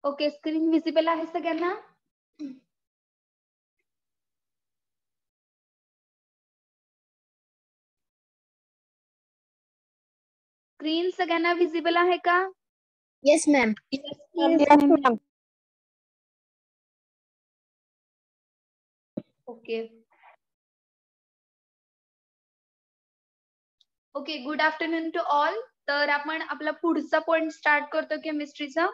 Okay, screen visible आहे सगळ्यांना? Screen सगळ्यांना विजिबल आहे का? Yes ma'am. Okay okay, good afternoon to all. तर आपण आपला पुढचा पॉइंट स्टार्ट करतो केमिस्ट्रीचा.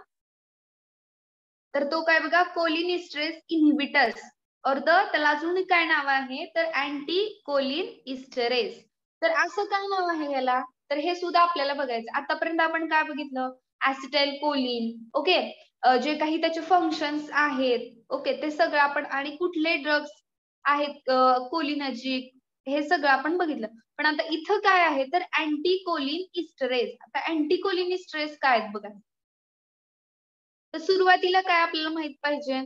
तर तो काय बघा, कोलिन इस्टरेज इन्हिबिटर्स त्याला अजून काय नाव आहे तर अँटी कोलिन इस्टरेज. तर असं काय नाव आहे याला, तर हे सुद्धा आपल्याला बघायचं. आतापर्यंत आपण काय बघितलं, ऍसिटाइल कोलिन, ओके, जे काही त्याचे फंक्शन्स आहेत, ओके, ते सगळं आपण, आणि कुठले ड्रग्स आहेत कोलिनर्जिक, हे सगळं आपण बघितलं. पण आता इथं काय आहे तर अँटी कोलिन इस्टरेज. आता अँटी कोलिन इस्टरेज काय आहेत बघा. तर सुरुवातीला काय आपल्याला माहित पाहिजे,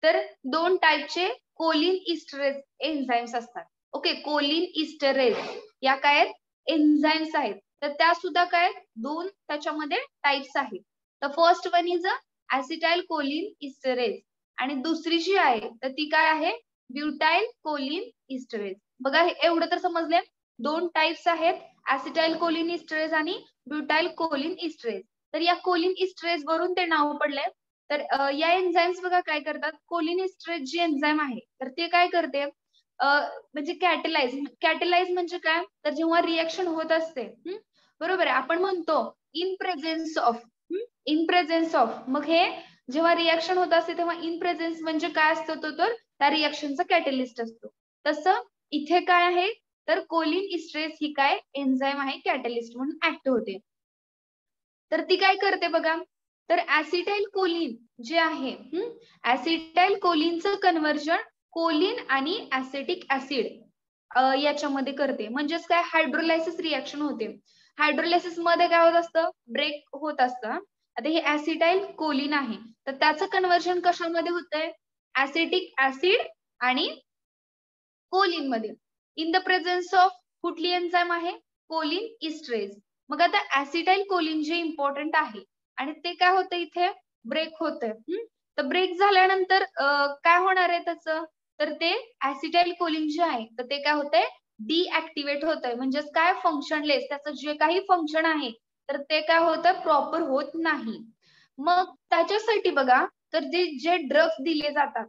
तर दोन टाईपचे कोलिन इस्टरेज एन्झाईम्स असतात. ओके, कोलिन इस्टरेज या काय आहेत, एन्झाईम्स आहेत. तर त्या सुद्धा काय दोन त्याच्यामध्ये टाइप्स आहेत. तर first one is acetylcholinesterase, आणि दुसरी जी आहे तर ती काय आहे, ब्युटाइल कोलिन इस्टरेज. बघा, हे एवढं तर समजले, दोन टाइप्स आहेत, ऍसिटाइल कोलिन इस्टरेज आणि ब्युटाइल कोलिन इस्टरेज. तर या कोलिन इस्टरेज वरून ते नाव पडले. तर या एन्झाईम्स बघा काय करतात, कोलिन इस्टरेज जी एन्झाईम आहे तर ते काय करते, म्हणजे कॅटलाइज म्हणजे काय, तर जेव्हा रिएक्शन होत असते, बरोबर आहे, आपण म्हणतो इन प्रेझेन्स ऑफ, मग हे जेव्हा रिएक्शन होत असते तेव्हा इन प्रेझेन्स म्हणजे काय असतो, तो तर त्या रिएक्शनचा कॅटलिस्ट असतो. तसं इथे काय आहे तर कोलिन इस्टरेज ही काय एन्झाईम आहे, कॅटलिस्ट म्हणून ऍक्ट होते. तर ती काय करते बघा, तर ऍसिटाइल कोलिन जे आहे, ऍसिटाइल कोलिनचं कन्व्हर्जन कोलिन आणि ऍसिटिक ऍसिड याच्यामध्ये करते. म्हणजेच काय, हायड्रोलायसिस रिएक्शन होते. हायड्रोलायसिस मध्ये काय होत असतं, ब्रेक होत असतं. आता हे ऍसिटाइल कोलिन आहे तर त्याचं कन्व्हर्जन कशामध्ये होतंय, ऍसिटिक ऍसिड आणि कोलिन मध्ये, इन द प्रेझेन्स ऑफ कुठली एन्झाईम आहे, कोलिन इस्टरेज. मग आता ऍसिटाइल कोलिन जे इम्पॉर्टंट आहे आणि ते काय होतं इथे, ब्रेक होतंय. तर ब्रेक झाल्यानंतर काय होणार आहे त्याचं, तर ते ऍसिटाइल कोलिन जे आहे तर ते काय होतंय, डीऍक्टिव्हेट होतंय. म्हणजेच काय, फंक्शनलेस, त्याचं जे काही फंक्शन आहे तर ते काय होतं, प्रॉपर होत नाही. मग त्याच्यासाठी बघा, तर जे ड्रग्स दिले जातात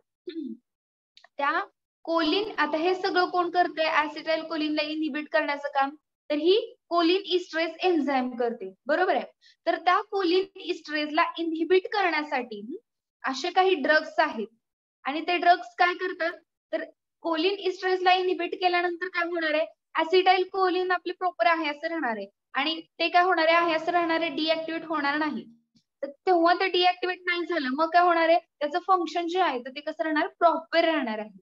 त्या कोलिन, आता हे सगळं कोण करते, ऍसिटाइल कोलिनला इनहिबिट करण्याचं काम, तर ही कोलिन इस्टरेज एन्झाईम करते, बरोबर आहे. तर त्या कोलिन इस्टरेजला इनहिबिट करण्यासाठी असे काही ड्रग्स आहेत, आणि ते ड्रग्स काय करतात, तर कोलिन इस्टरेजला इनहिबिट केल्यानंतर काय होणार आहे, ऍसिटाइल कोलिन आपले प्रॉपर आहे असं राहणार आहे, आणि ते काय होणार आहे असं राहणार आहे, डिऍक्टिव्हेट होणार नाही. तर तेव्हा ते डिऍक्टिव्हेट नाही झालं, मग काय होणार आहे, त्याचं फंक्शन जे आहे तर ते कसं राहणार, प्रॉपर राहणार आहे.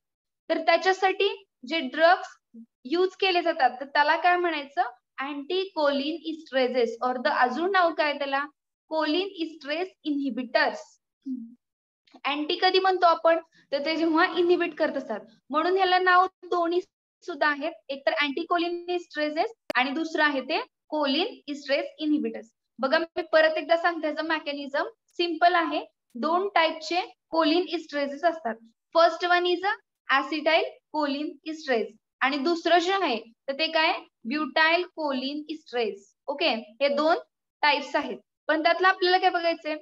तर त्याच्यासाठी जे ड्रग्स यूज केले जातात तर त्याला काय म्हणायचं, अँटी कोलिन इस्टरेजेस, और द अजून नाव काय त्याला, कोलिन इस्टरेज इन्हिबिटर्स. अँटी कधी म्हणतो आपण, तर ते जेव्हा इन्हिबिट करत असतात, म्हणून ह्याला नाव दोन्ही सुद्धा आहेत, एक तर अँटी कोलिन इस्टरेजेस आणि दुसरं आहे ते कोलिन इस्टरेज इन्हिबिटर्स. बघा, मी परत एकदा सांगते, त्याचं मेकॅनिझम सिंपल आहे. दोन टाईपचे कोलिन इस्टरेजेस असतात. First one is acetylcholinesterase, आणि दुसरं जे आहे तर ते काय, ब्युटाइल कोलिन इस्टरेज. ओके, हे दोन टाइप्स आहेत. पण त्यातलं आपल्याला काय बघायचंय,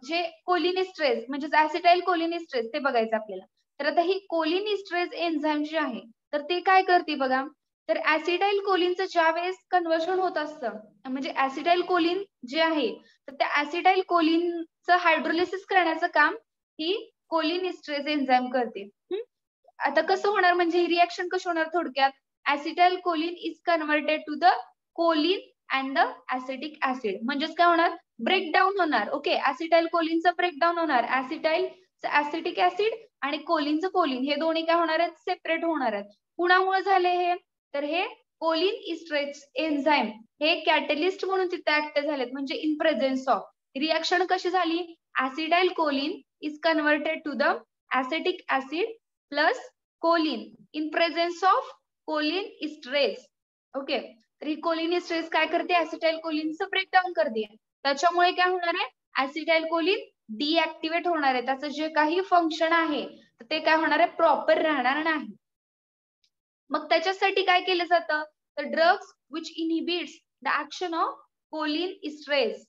जे कोलिन इस्टरेज म्हणजे ऍसिटाइल कोलिन इस्टरेज ते बघायचं आपल्याला. तर आता ही कोलिन इस्टरेज एन्झाईम जी आहे तर ते काय करते बघा, तर ऍसिटाइल कोलिनचं ज्या वेळेस कन्व्हर्जन होत असतं, म्हणजे ऍसिटाइल कोलिन जे आहे तर त्या ऍसिटाइल कोलिनचं हायड्रोलिसिस करण्याचं काम ही कोलिन इस्टरेज एन्झाईम करते. आता कसं होणार, म्हणजे ही रिएक्शन कशी होणार थोडक्यात, acetylcholine is converted to the choline and the acetic acid. म्हणजेच काय होणार, ब्रेकडाऊन होणार. ओके, ऍसिटाइल कोलिनचं ब्रेकडाऊन होणार, ऍसिटाइलचं ऍसिटिक ऍसिड आणि कोलिनचं कोलिन, हे दोन्ही काय होणार आहेत, सेपरेट होणार आहेत. कुणामुळे झाले हे, तर हे कोलिन इस्टरेज एन्झाईम हे कॅटलिस्ट म्हणून तिथे ऍक्ट झालेत. म्हणजे इन प्रेझेन्स ऑफ, रिएक्शन कशी झाली, acetylcholine is converted to the acetic acid plus choline in presence of cholinesterase. Okay, तर ही कोलिन इस्टरेज काय करते, ऍसिटाइल कोलिनचं ब्रेकडाऊन करते. त्याच्यामुळे काय होणार आहे, ऍसिटाइल कोलिन डिऍक्टिव्हेट होणार आहे, त्याचं जे काही फंक्शन आहे ते काय होणार आहे, प्रॉपर राहणार नाही. मग त्याच्यासाठी काय केलं जातं, तर drugs which inhibits the action of cholinesterase.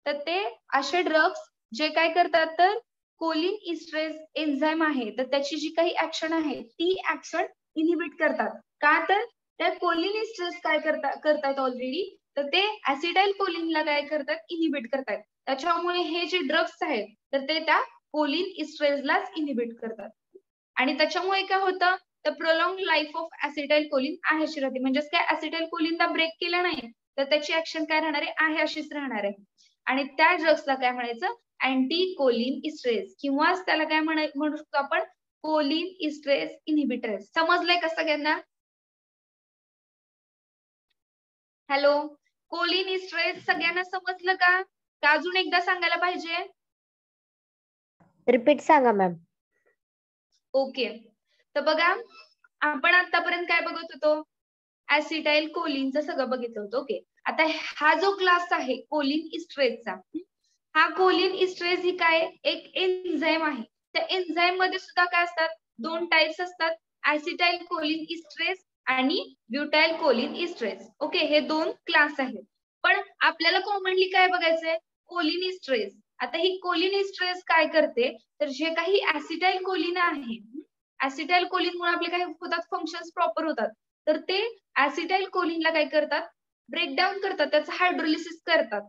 तर ते असे ड्रग्स जे काय करतात, तर कोलिन इस्ट्रेज एन्झाइम आहे तर त्याची जी काही ऍक्शन आहे ती ऍक्शन इनहिबिट करतात. का, तर त्या कोलिन इस्ट्रेज काय करतात ऑलरेडी, तर ते ऍसिटाइल कोलिनला काय करतात, इनहिबिट करतात. त्याच्यामुळे हे जे ड्रग्स आहेत तर ते त्या कोलिन इस्ट्रेजलाच इनहिबिट करतात. आणि त्याच्यामुळे काय होतं, तर प्रोलॉंग लाईफ ऑफ ऍसिटाइल कोलिन आहे अशी राहते. म्हणजेच काय, ऍसिटाइल कोलिनला ब्रेक केला नाही तर त्याची ऍक्शन काय राहणार आहे अशीच राहणार आहे. आणि त्या ड्रग्सला काय म्हणायचं, अँटी कोलिन इस्ट्रेज किंवा त्याला काय म्हणू शकतो आपण, कोलिन इस्ट्रेज इनहिबिटर. समजलंय का सगळ्यांना? हॅलो, कोलिन इस्ट्रेज सगळ्यांना समजलं का अजून एकदा सांगायला पाहिजे? रिपीट सांगा मॅम. ओके, तर बघा आपण आतापर्यंत काय बघत होतो, ऍसिटाइल कोलिनचं सगळं बघितलं होतं. ओके, आता हा जो क्लास आहे कोलिन इस्ट्रेजचा, हा कोलिन इस्ट्रेज ही काय, एक एन्झाइम आहे. त्या एन्झाइम मध्ये सुद्धा काय असतात, दोन टाइप्स असतात, ऍसिटाइल कोलिन इस्ट्रेज आणि ब्युटाइल कोलिन इस्ट्रेज. ओके, हे दोन क्लास आहेत. पण आपल्याला कॉमनली काय बघायचंय, कोलिन इस्ट्रेज. आता ही कोलिन इस्ट्रेज काय करते, तर जे काही ऍसिटाइल कोलिन आहे, ऍसिटाइल कोलिनमुळे आपले काय होतात, फंक्शन्स प्रॉपर होतात. तर ते ऍसिटाइल कोलिनला काय करतात, ब्रेकडाऊन करतात, त्याचं हायड्रोलिसिस करतात.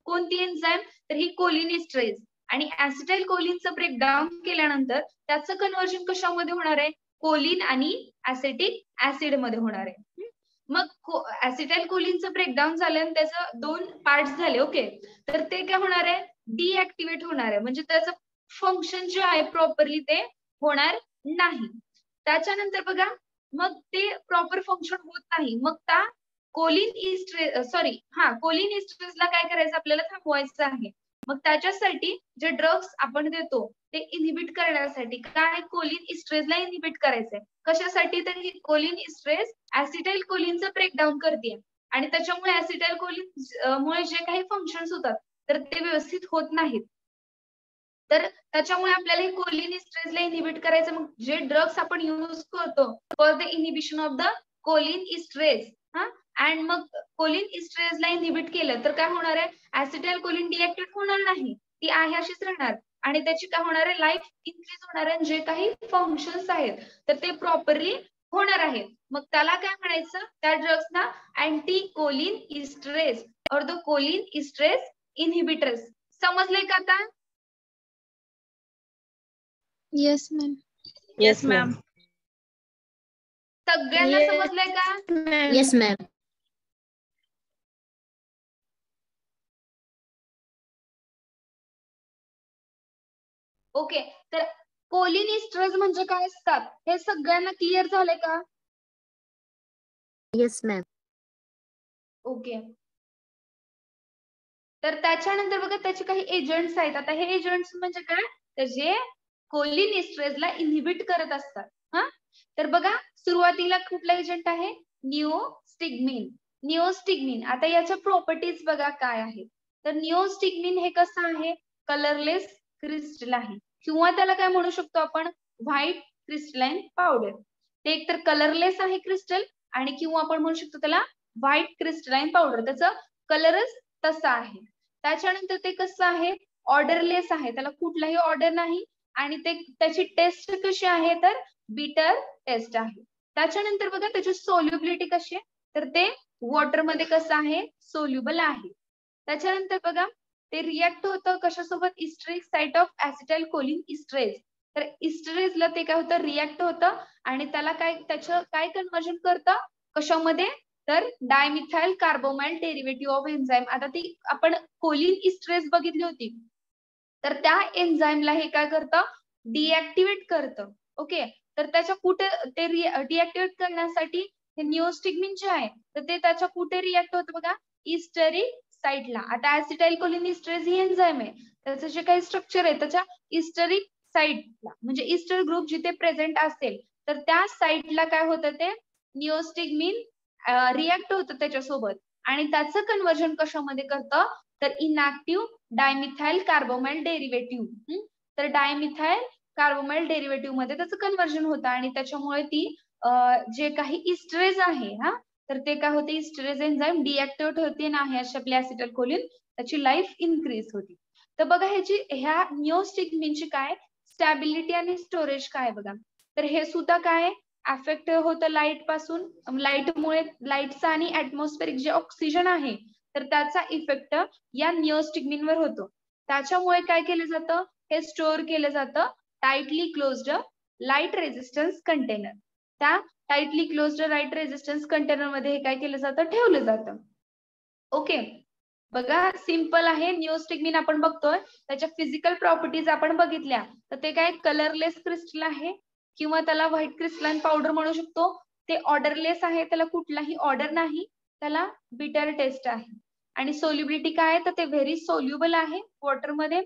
कोणती एन्झाइम, तर ही कोलिन इस्ट्रेज. आणि ऍसिटाइल कोलिनचं ब्रेकडाऊन केल्यानंतर त्याचं कन्व्हर्जन कशामध्ये होणार आहे, कोलिन आणि ऍसिटिक ऍसिड मध्ये होणार आहे. मग ऍसिटाइल कोलिनचं ब्रेकडाऊन झालं आणि त्याचं दोन पार्ट्स झाले. ओके, तर ते काय होणार आहे, डिऍक्टिव्हेट होणार आहे. म्हणजे त्याचं फंक्शन जे आहे प्रॉपरली ते होणार नाही. त्याच्यानंतर बघा, मग ते प्रॉपर फंक्शन होत नाही, मग त्या कोलिन इस्ट्रेजला काय करायचं, आपल्याला थांबवायचं आहे. मग त्याच्यासाठी जे ड्रग्स आपण देतो ते इनहिबिट करण्यासाठी काय, कोलिन इस्ट्रेजला इनहिबिट करायचंय. कशासाठी, तर ही कोलिन इस्ट्रेज ऍसिटाइल कोलिनचं ब्रेकडाऊन करते आणि त्याच्यामुळे ऍसिटाइल कोलिन मुळे जे काही फंक्शन्स होतात तर ते व्यवस्थित होत नाहीत. तर त्याच्यामुळे आपल्याला हे कोलिन इस्ट्रेजला इनहिबिट करायचं. मग जे ड्रग्स आपण युज करतो for the inhibition of the cholinesterase, and मग कोलिन इस्ट्रेजला इनहिबिट केलं तर काय होणार आहे, ऍसिटाइल कोलिन डिऍक्टिव्हेट होणार नाही, ती आहे अशीच राहणार. आणि त्याची काय होणार आहे, लाईफ इन्क्रीज होणार आहे. जे काही फंक्शन्स आहेत तर ते प्रॉपरली होणार आहेत. मग त्याला काय म्हणायचं, त्या ड्रग्सना अँटी कोलिन इस्ट्रेज और द कोलिन इस्ट्रेज इनहिबिटर्स. समजलंय का आता? Yes ma'am. Yes ma'am. सगळ्यांना समजलंय का? Yes ma'am. ओके, तर कोलिन इस्ट्रेज म्हणजे काय असतात हे सगळ्यांना क्लिअर झालंय का? Yes ma'am. ओके, तर त्याच्यानंतर बघा त्याचे काही एजंट्स आहेत. आता हे एजंट्स म्हणजे काय, तर जे कोलिन इस्ट्रेजला इनहिबिट करत असतात. तर बघा सुरुवातीला कुठला एजंट आहे, निओस्टिग्मिन. आता याच्या प्रॉपर्टीज बघा काय आहे, तर निओस्टिग्मिन हे कसं आहे, कलरलेस क्रिस्टल आहे किंवा त्याला काय म्हणू शकतो आपण, व्हाईट क्रिस्टलाइन पावडर. ते एकतर कलरलेस आहे क्रिस्टल आणि किंवा आपण म्हणू शकतो त्याला व्हाईट क्रिस्टलाइन पावडर, त्याचा कलरच तसा आहे. त्याच्यानंतर ते कसं आहे, ऑर्डरलेस आहे, त्याला कुठलाही ऑर्डर नाही आणि ते त्याची टेस्ट कशी आहे, तर बिटर टेस्ट आहे. त्याच्यानंतर बघा त्याची सोल्युबिलिटी कशी आहे, तर ते वॉटर मध्ये कसं आहे, सोल्युबल आहे. त्याच्यानंतर बघा ते रिॲक्ट होतं कशासोबत, इस्टरिक साइट ऑफ ऍसिटाइल कोलिन इस्ट्रेज. तर इस्ट्रेजला ते काय होतं, रिॲक्ट होतं आणि त्याला त्याचं काय कन्व्हर्जन करतं कशामध्ये, तर dimethyl carbamoyl derivative of enzyme. आता ती आपण कोलिन इस्ट्रेज बघितली होती, तर त्या एन्झाइमला हे काय करतं, डिऍक्टिव्हेट करतं. ओके, तर त्याच्या कुठे ते डिऍक्टिव्हेट करण्यासाठी हे निओस्टिग्मिन जे आहे तर ते त्याच्या कुठे रिॲक्ट होतं बघा, इस्टरिक साइटला. आता ऍसिटाइल कोलिन इस्ट्रेज ही एन्झाइम आहे, त्याचं जे काही स्ट्रक्चर आहे त्याच्या इस्टरिक साइटला, म्हणजे इस्टर ग्रुप जिथे प्रेझेंट असेल तर त्या साइटला काय होतं, ते निओस्टिग्मिन रिॲक्ट होतं त्याच्यासोबत आणि त्याचं कन्व्हर्जन कशामध्ये करतं, तर इनॅक्टिव्ह डायमिथाइल कार्बोमाइल डेरिव्हेटिव्ह, तर डायमिथाइल कार्बोमाइल डेरिव्हेटिव्ह मध्ये त्याचं कन्व्हर्जन होतं आणि त्याच्यामुळे ती जे काही इस्टरेज आहे तर ते काय होते, इस्टरेज एन्झाईम डिऍक्टिव्हेट होते ना आपली ऍसिटाइलकोलिन, त्याची लाईफ इन्क्रीज होती. तर बघा ह्या निओस्टिग्मिनची काय स्टॅबिलिटी आणि स्टोरेज काय बघा, तर हे सुद्धा काय अफेक्ट होतं लाईट पासून, लाईटमुळे लाईटचा आणि ऍटमॉस्फेरिक जे ऑक्सिजन आहे तर त्याचा इफेक्ट या निओस्टिग्मिनवर होतो. त्याच्यामुळे काय केलं जातं, हे स्टोअर केलं जातं tightly closed light resistance container. त्या tightly closed light resistance container मध्ये हे काय केलं जातं, ठेवलं जातं. ओके, बघा सिंपल आहे. निओस्टिग्मिन आपण बघतोय, त्याच्या फिजिकल प्रॉपर्टीज आपण बघितल्या, तर ते काय कलरलेस क्रिस्टल आहे किंवा त्याला व्हाईट क्रिस्टलाइन पावडर म्हणू शकतो. ते ऑर्डरलेस आहे, त्याला कुठलाही ऑर्डर नाही, त्याला बिटर टेस्ट आहे. आणि सोल्युबिलिटी काय आहे, तर ते व्हेरी सोल्युबल आहे वॉटरमध्ये.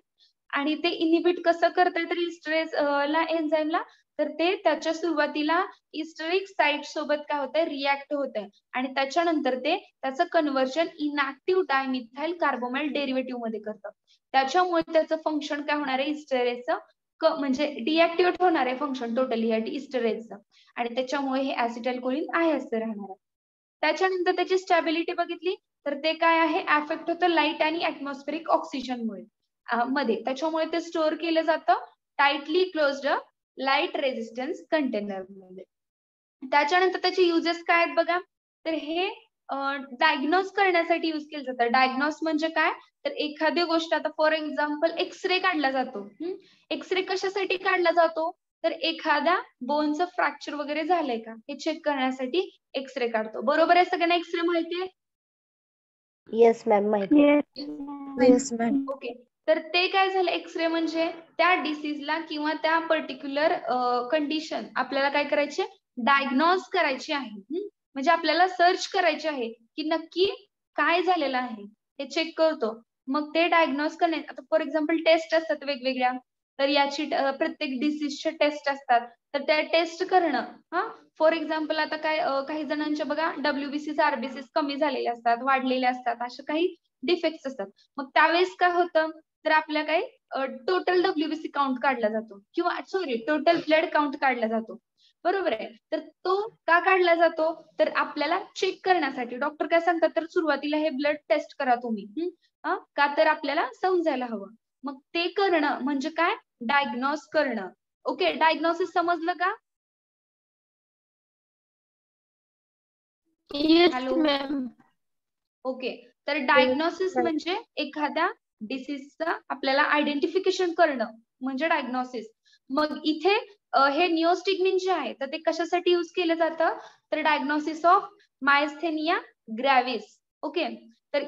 आणि ते इनिबिट कसं करतंय तर इस्टरेज ला एन्झाईमला, तर ते त्याच्या सुरुवातीला इस्टरिक साइट सोबत काय होतंय रिॲक्ट होतंय आणि त्याच्यानंतर ते त्याचं conversion inactive dimethyl carbamoyl derivative मध्ये करतं. त्याच्यामुळे त्याचं फंक्शन काय होणार आहे, इस्टरेजचं म्हणजे डिऍक्टिव्हेट होणार आहे फंक्शन टोटली इस्टरेजचं, आणि त्याच्यामुळे हे ऍसिटाइलकोलिन आहे असं राहणार आहे. त्याच्यानंतर त्याची स्टॅबिलिटी बघितली तर ते काय आहे, अफेक्ट होतं लाईट आणि ऍटमॉस्फेरिक ऑक्सिजनमुळे मध्ये, त्याच्यामुळे ते स्टोअर केलं जातं tightly closed light resistance container मध्ये. त्याच्यानंतर त्याचे युजेस काय आहेत बघा, तर हे डायग्नोज करण्यासाठी युज केलं जातं. डायग्नोज म्हणजे काय, तर एखादी गोष्ट, आता फॉर एक्झाम्पल एक्सरे काढला जातो. एक्सरे कशासाठी काढला जातो, तर एखाद्या बोनचं फ्रॅक्चर वगैरे झालंय का हे चेक करण्यासाठी एक्सरे काढतो. बरोबर आहे सगळ्यांना, एक्सरे माहितीये? येस मॅम, माहिती. Yes ma'am. ओके, तर ते काय झालं, एक्सरे म्हणजे त्या डिसीजला किंवा त्या पर्टिक्युलर कंडिशन आपल्याला काय करायचे, डायग्नोज करायची आहे. म्हणजे आपल्याला सर्च करायचे आहे की नक्की काय झालेलं आहे हे चेक करतो. मग ते डायग्नोज करणे, आता फॉर एक्झाम्पल टेस्ट असतात वेगवेगळ्या, तर याची प्रत्येक डिसीजच्या टेस्ट असतात, तर त्या टेस्ट करणं. फॉर एक्झाम्पल आता काय काही जणांच्या बघा WBCs RBCs कमी झालेले असतात, वाढलेले असतात, अशा काही डिफेक्ट्स असतात. मग त्यावेळेस काय होतं, तर आपल्या काय टोटल WBC काउंट काढला जातो किंवा सॉरी टोटल ब्लड काउंट काढला जातो. बरोबर आहे, तर तो का काढला जातो, तर आपल्याला चेक करण्यासाठी. डॉक्टर काय सांगतात, तर सुरुवातीला हे ब्लड टेस्ट करा तुम्ही, का तर आपल्याला समजायला हवं. मग ते करणं म्हणजे काय, डायग्नोज करणं. ओके, डायग्नोसिस समजलं का? Yes ma'am. ओके, तर डायग्नोसिस म्हणजे एखाद्या डिसीजचा आपल्याला आयडेंटिफिकेशन करणं म्हणजे डायग्नोसिस. मग इथे हे निओस्टिग्मिन जे आहे तर ते कशासाठी युज केलं जातं, तर डायग्नोसिस ऑफ मायस्थेनिया ग्रॅव्हिस. ओके, तर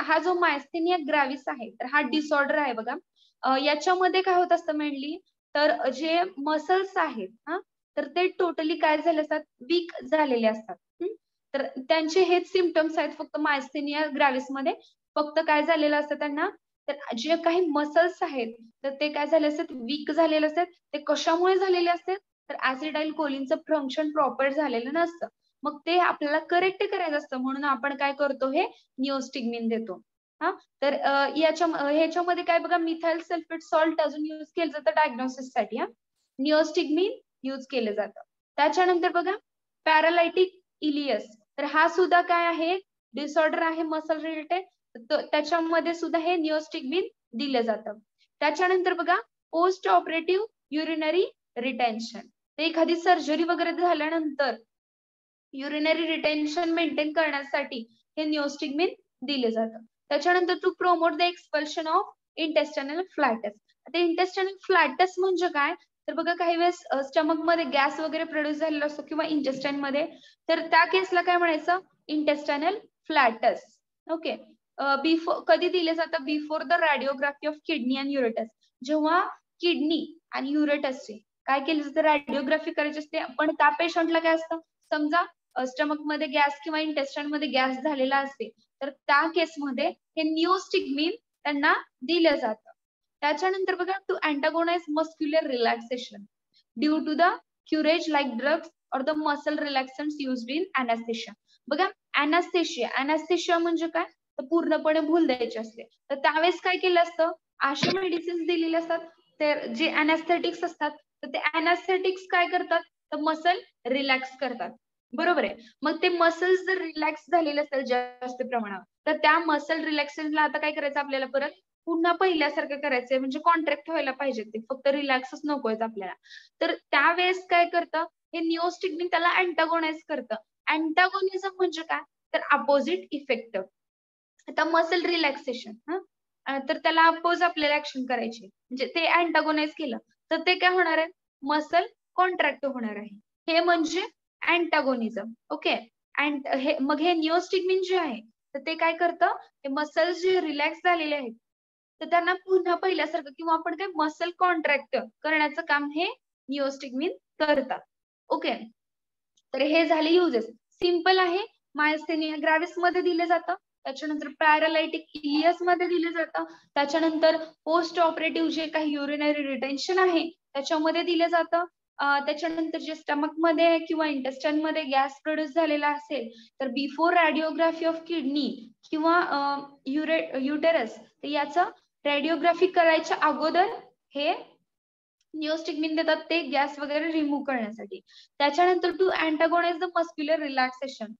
हा जो मायस्थेनिया ग्रॅव्हिस आहे तर हा डिसऑर्डर आहे बघा. याच्यामध्ये काय होत असतं मेनली, तर जे मसल्स आहेत तर ते टोटली काय झाले असतात, वीक झालेले असतात. तर त्यांचे हेच सिम्पटम्स आहेत फक्त मायस्थेनिया ग्रॅव्हिस मध्ये. फक्त काय झालेलं असतं त्यांना, तर जे काही मसल्स आहेत तर ते काय झाले असतात, वीक झालेले असतात. ते कशामुळे झालेले असतात, तर ऍसिटाइलकोलिनचं फंक्शन प्रॉपर झालेलं नसतं. मग ते आपल्याला करेक्ट करायचं असतं, म्हणून आपण काय करतो, हे निओस्टिग्मिन देतो. तर ह्याच्यामध्ये काय बघा, मिथाइल सल्फेट सॉल्ट अजून युज केलं जातं डायग्नोसिस साठी. निओस्टिग्मिन युज केलं जातं. त्याच्यानंतर बघा पॅरालायटिक इलियस, तर हा सुद्धा काय आहे, डिसऑर्डर आहे मसल रिलेटेड, त्याच्यामध्ये सुद्धा हे निओस्टिग्मिन दिलं जातं. त्याच्यानंतर बघा पोस्ट ऑपरेटिव्ह युरिनरी रिटेन्शन, तर एखादी सर्जरी वगैरे झाल्यानंतर युरिनरी रिटेन्शन मेंटेन करण्यासाठी हे निओस्टिग्मिन दिले जातं. त्याच्यानंतर to promote the expulsion of intestinal flatus. आता इंटेस्टायनल फ्लॅटस म्हणजे काय, तर बघा काही वेळेस स्टमक मध्ये गॅस वगैरे प्रोड्यूस झालेला असतो किंवा इंटेस्टाइन मध्ये, तर त्या केसला काय म्हणायचं, इंटेस्टायनल फ्लॅटस. ओके, कधी दिले जातं, before the radiography of kidney and ureters. जेव्हा किडनी आणि युरेटसची काय केलं जातं, रेडिओग्राफी करायची असते. पण त्या पेशंटला काय असतं, समजा स्टमक मध्ये गॅस किंवा इंटेस्टाइन मध्ये गॅस झालेला असते, तर त्या केसमध्ये हे निओस्टिग्मिन त्यांना दिलं जातं. त्याच्यानंतर बघा to अँटागोनाइज muscular relaxation due to the curare like drugs और the muscle relaxants used in anaesthesia. बघा अॅनास्थेशिया म्हणजे काय, तर पूर्णपणे भूल द्यायची असते. तर त्यावेळेस काय केलं असतं, अशा मेडिसिन्स दिलेले असतात, तर जे अनॅस्थेटिक्स असतात, तर ते अनॅस्थेटिक्स काय करतात, तर मसल रिलॅक्स करतात. बरोबर आहे. मग ते मसल्स जर रिलॅक्स झालेले असेल जास्त प्रमाणात, तर त्या मसल रिलॅक्सेशनला आता काय करायचं आपल्याला, परत पुन्हा पहिल्यासारखं करायचंय, म्हणजे कॉन्ट्रॅक्ट व्हायला पाहिजे, ते फक्त रिलॅक्सच नकोय आपल्याला. तर त्यावेळेस काय करतं, हे निओस्टिग्मिन त्याला अँटागोनाइज करतं. अँटागोनिझम म्हणजे काय, तर अपोजिट इफेक्ट. आता मसल रिलॅक्सेशन, तर त्याला अपोज आपल्याला ऍक्शन करायची, म्हणजे ते अँटागोनाइज केलं तर ते काय होणार आहे, मसल कॉन्ट्रॅक्ट होणार आहे. हे म्हणजे अँटागोनिझम. ओके. अँड हे मग हे निओस्टिग्मिन जे आहे, तर ते काय करतं, ते मसल्स जे रिलॅक्स झालेले आहेत, तर त्यांना पुन्हा पहिल्यासारखं किंवा आपण काय मसल कॉन्ट्रॅक्ट करण्याचं काम हे निओस्टिग्मिन करतात. ओके. तर हे झाले युजेस. सिंपल आहे. मायस्थेनिया ग्रॅव्हिस मध्ये दिले जातं, त्याच्यानंतर पॅरालायटिक इलियस मध्ये दिले जातं, त्याच्यानंतर पोस्ट ऑपरेटिव्ह जे काही युरिनरी रिटेन्शन आहे त्याच्यामध्ये दिले जातं, त्याच्यानंतर जे स्टमक मध्ये किंवा इंटेस्टाइन मध्ये गॅस प्रोड्यूस झालेला असेल, तर बिफोर रेडिओग्राफी ऑफ किडनी किंवा युटेरस, तर याचं रेडिओग्राफी करायच्या अगोदर हे निओस्टिग्मिन देतात, ते गॅस वगैरे रिमूव्ह करण्यासाठी. त्याच्यानंतर टू अँटागोनाइज द मस्क्युलर रिलॅक्सेशन,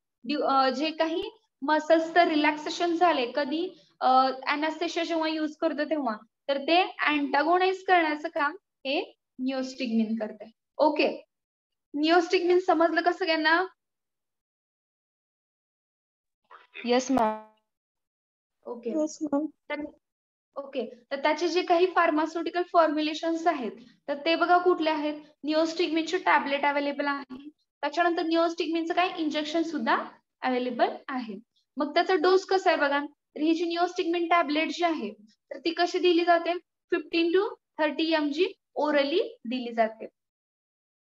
जे काही मसल्स तर रिलॅक्सेशन झाले कधी अॅनास्थेशिया जेव्हा युज करतो तेव्हा, तर ते अँटागोनाइज करण्याचं काम हे निओस्टिग्मिन करते. ओके. निओस्टिग्मिन समजलं का सगळ्यांना? Yes, ma'am. Okay. Yes, ma'am. Okay. तर त्याचे जे काही फार्मास्युटिकल फॉर्म्युलेशन्स आहेत, तर ते बघा कुठले आहेत. निओस्टिग्मिनचे टॅबलेट अवेलेबल आहे, त्याच्यानंतर निओस्टिग्मिनचं काही इंजेक्शन सुद्धा अवेलेबल आहे. मग त्याचा डोस कसा आहे बघा, तर ही जी निओस्टिग्मिन टॅबलेट जी आहे, तर ती कशी दिली जाते, 15 to 30 mg ओरली दिली जाते.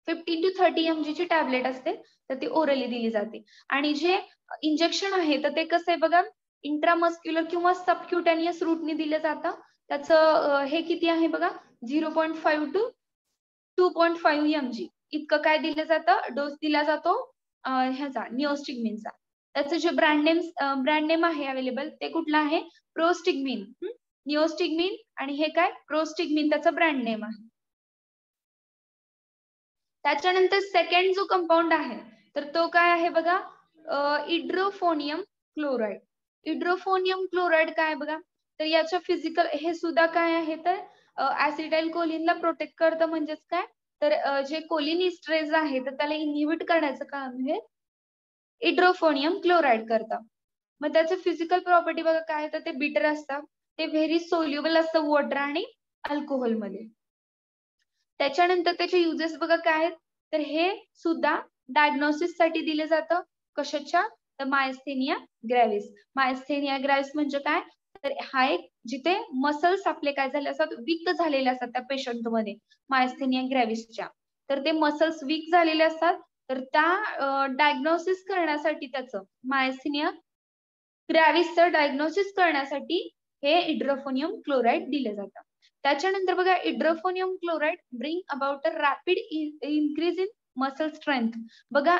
15 to 30 mg ची टॅबलेट असते, तर ती ओरली दिली जाते. आणि जे इंजेक्शन आहे, तर ते कसं आहे बघा, इंट्रामस्क्युलर किंवा सबक्युटेनियस रूटने दिलं जातं. त्याचं हे किती आहे बघा, 0.5 to 2.5 mg इतकं काय दिलं जातं, डोस दिला जातो ह्याचा निओस्टिग्मिनचा. त्याचं जे ब्रँड नेम आहे अवेलेबल, ते कुठलं आहे, प्रोस्टिग्मिन. निओस्टिग्मिन आणि हे काय, प्रोस्टिग्मिन त्याचं ब्रँड नेम आहे. त्याच्यानंतर सेकंड जो कंपाऊंड आहे, तर तो काय आहे बघा, इड्रोफोनियम क्लोराइड. इड्रोफोनियम क्लोराइड काय बघा, तर याच्या फिजिकल हे सुद्धा काय आहे, तर ऍसिटाइल कोलिनला प्रोटेक्ट करतं. म्हणजेच काय, तर जे कोलिन इस्ट्रेज आहे, तर त्याला इनहिबिट करण्याचं काम हे इड्रोफोनियम क्लोराइड करतं. मग त्याचं फिजिकल प्रॉपर्टी बघा काय, तर ते बिटर असतं, ते व्हेरी सोल्युबल असतं वॉटर आणि अल्कोहोल मध्ये. त्याच्यानंतर त्याचे युजेस बघा काय आहेत, तर हे सुद्धा डायग्नोसिस साठी दिले जातं. कशाच्या, तर मायस्थेनिया ग्रॅव्हिस. मायस्थेनिया ग्रॅव्हिस म्हणजे काय, तर हा एक जिथे मसल्स आपले काय झाले असतात, वीक झालेले असतात त्या पेशंट मध्ये मायस्थेनिया ग्रॅव्हिसच्या. तर ते मसल्स वीक झालेले असतात, तर त्या डायग्नोसिस करण्यासाठी त्याचं मायस्थेनिया ग्रॅव्हिसचं डायग्नोसिस करण्यासाठी हे इड्रोफोनियम क्लोराइड दिले जातं. त्याच्यानंतर बघा, edrophonium chloride bring about a rapid increase in muscle strength. बघा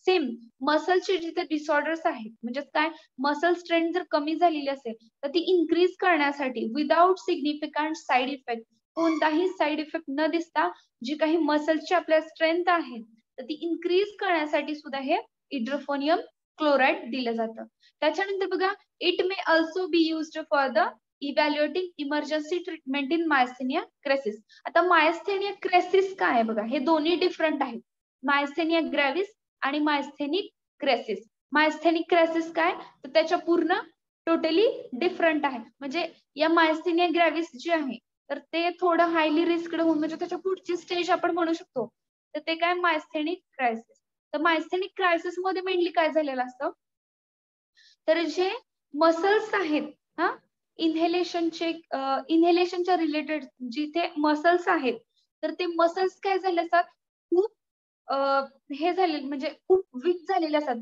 सेम मसलचे जिथे डिसऑर्डर्स आहेत, म्हणजे काय, मसल स्ट्रेंथ जर कमी झालेली असेल, तर ती इन्क्रीज करण्यासाठी विदाउट सिग्निफिकंट साईड इफेक्ट, कोणताही साईड इफेक्ट न दिसता जी काही मसलची आपल्या स्ट्रेंथ आहे, तर ती इन्क्रीज करण्यासाठी सुद्धा हे इड्रोफोनियम क्लोराइड दिलं जातं. त्याच्यानंतर बघा, it may also be used for the evaluating emergency treatment in myasthenia crisis. आता मायस्थेनिया क्रेसिस काय आहे बघा, हे दोन्ही डिफरंट आहेत, मायस्थेनिया ग्रॅव्हिस आणि मायस्थेनिक क्रेसिस. मायस्थेनिक क्रेसिस काय, तर त्याच्या पूर्ण टोटली डिफरंट आहे. म्हणजे या मायस्थेनिया ग्रॅव्हिस जे आहे, तर ते थोडं हायली रिस्क्ड होऊन, म्हणजे त्याच्या पुढची स्टेज आपण म्हणू शकतो, तर ते काय, मायस्थेनिक क्रायसिस. तर मायस्थेनिक क्रायसिस मध्ये मेनली काय झालेलं असतं, तर जे मसल्स आहेत, इन्हेलेशनच्या रिलेटेड जिथे मसल्स आहेत, तर ते मसल्स काय झाले असतात, खूप हे झाले, म्हणजे खूप वीक झालेले असतात.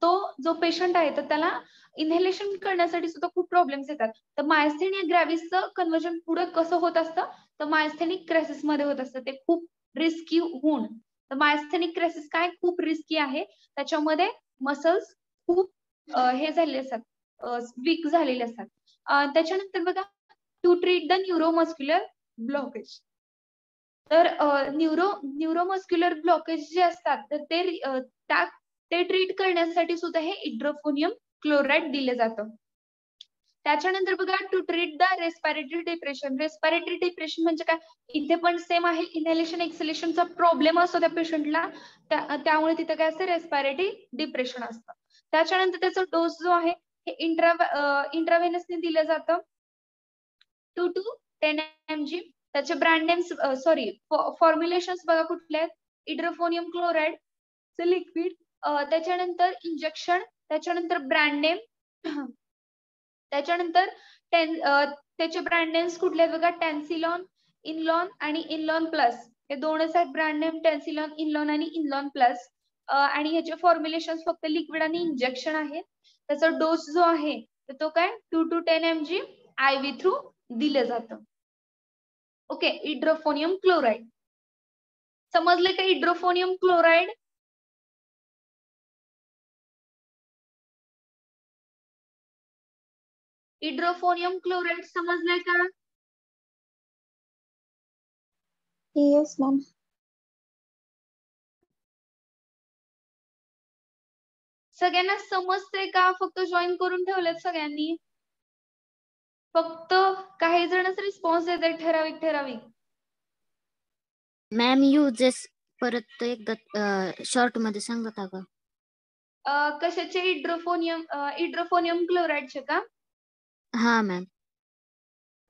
तो जो पेशंट आहे, तर त्याला इन्हेलेशन करण्यासाठी सुद्धा खूप प्रॉब्लेम्स येतात. तर मायस्थेनिया ग्रॅव्हिसचं कन्व्हर्जन पुढे कसं होत असतं, तर मायस्थेनिक क्रायसिस मध्ये होत असतं, ते खूप रिस्की होऊन. तर मायस्थेनिक क्रायसिस काय, खूप रिस्की आहे, त्याच्यामध्ये मसल्स खूप हे झालेले असतात, वीक झालेले असतात. त्याच्यानंतर बघा to treat the neuromuscular blockage. तर न्यूरोमस्क्युलर ब्लॉकेज जे असतात तर ते ट्रीट करण्यासाठी सुद्धा हे इड्रोफोनियम क्लोराईड दिले जातं. त्याच्यानंतर बघा to treat the respiratory depression. Respiratory depression म्हणजे काय, इथे पण सेम आहे, इनहेलेशन एक्सहेलेशनचा प्रॉब्लेम असतो त्या पेशंटला, त्यामुळे तिथे काय असतं, रेस्पिरेटरी डिप्रेशन असतं. त्याच्यानंतर त्याचा डोस जो आहे हे इंट्राव्हेनसने दिलं जातं 2 to 10 mg. त्याचे ब्रँड नेम्स फॉर्म्युलेशन्स बघा कुठले आहेत, इड्रोफोनियम क्लोराईड लिक्विड, त्याच्यानंतर इंजेक्शन, त्याच्यानंतर ब्रँड नेम, त्याच्यानंतर त्याचे ब्रँड नेम्स कुठले आहेत बघा, टेन्सिलॉन, इनलॉन आणि इनलॉन प्लस, हे दोनच आहेत ब्रँड नेम, टेन्सिलॉन, इनलॉन आणि इनलॉन प्लस. आणि ह्याचे फॉर्म्युलेशन फक्त लिक्विड आणि इंजेक्शन आहे. त्याचा डोस जो आहे तो काय 2 to 10 mg IV थ्रू दिलं जातं. ओके, इड्रोफोनियम क्लोराईड समजले का? इड्रोफोनियम क्लोराईड समजलंय का? Yes ma'am. सगळ्यांना समजते का? फक्त जॉईन करून ठेवलेत सगळ्यांनी? फक्त काही जणच रिस्पॉन्स देतात ठराविक. मॅम युजेस परत एकदा शॉर्ट मध्ये सांगता का? कशाचे? इड्रोफोनियम क्लोराईडचे का? हा मॅम.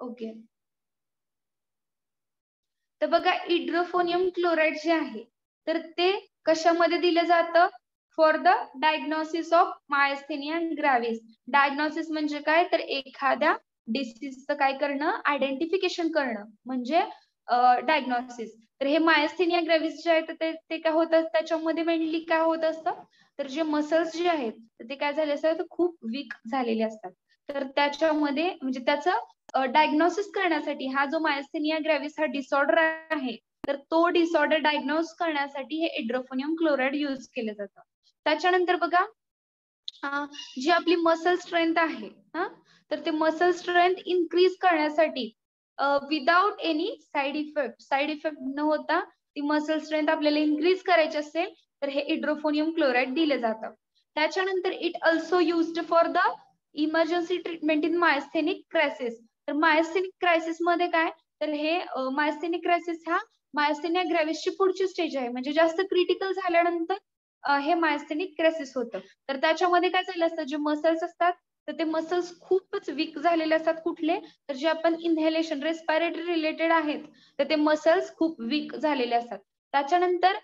ओके, तर बघा इड्रोफोनियम क्लोराईड जे आहे तर ते कशामध्ये दिलं जातं? For the diagnosis of myasthenia gravis. Diagnosis म्हणजे काय, तर एखाद्या डिसीजचं काय करणं, आयडेंटिफिकेशन करणं म्हणजे डायग्नोसिस. तर हे मायस्थेनिया ग्रॅव्हिस जे आहे तर ते काय होतं, त्याच्यामध्ये मेनली काय होत असतं, तर जे मसल्स जे आहेत तर ते काय झाले असतात, खूप वीक झालेले असतात. तर त्याच्यामध्ये म्हणजे त्याचं डायग्नोसिस करण्यासाठी हा जो मायस्थेनिया ग्रॅव्हिस हा डिसऑर्डर आहे तर तो डिसऑर्डर डायग्नोज करण्यासाठी हे इड्रोफोनियम क्लोराईड यूज केलं जातं. त्याच्यानंतर बघा जी आपली मसल स्ट्रेंथ आहे तर ते मसल स्ट्रेंथ इन्क्रीज करण्यासाठी विदाउट एनी साइड इफेक्ट न होता ती मसल स्ट्रेंथ आपल्याला इन्क्रीज करायची असेल तर हे इड्रोफोनियम क्लोराईड दिलं जातं. त्याच्यानंतर it also used for the emergency treatment in myasthenic crisis. तर मायस्थेनिक क्रायसिस मध्ये काय, तर हे मायस्थेनिक क्रायसिस हा मायस्थेनिया ग्रॅव्हिसची पुढची स्टेज आहे, म्हणजे जास्त क्रिटिकल झाल्यानंतर हे मायस्थेनिक क्रायसिस होतं. तर त्याच्यामध्ये काय झालं असतं, जे मसल्स असतात तर ते मसल्स खूपच वीक झालेले असतात. कुठले, तर जे आपण इनहेलेशन रेस्पिरेटरी रिलेटेड आहेत तर ते मसल्स खूप वीक झालेले असतात. त्याच्यानंतर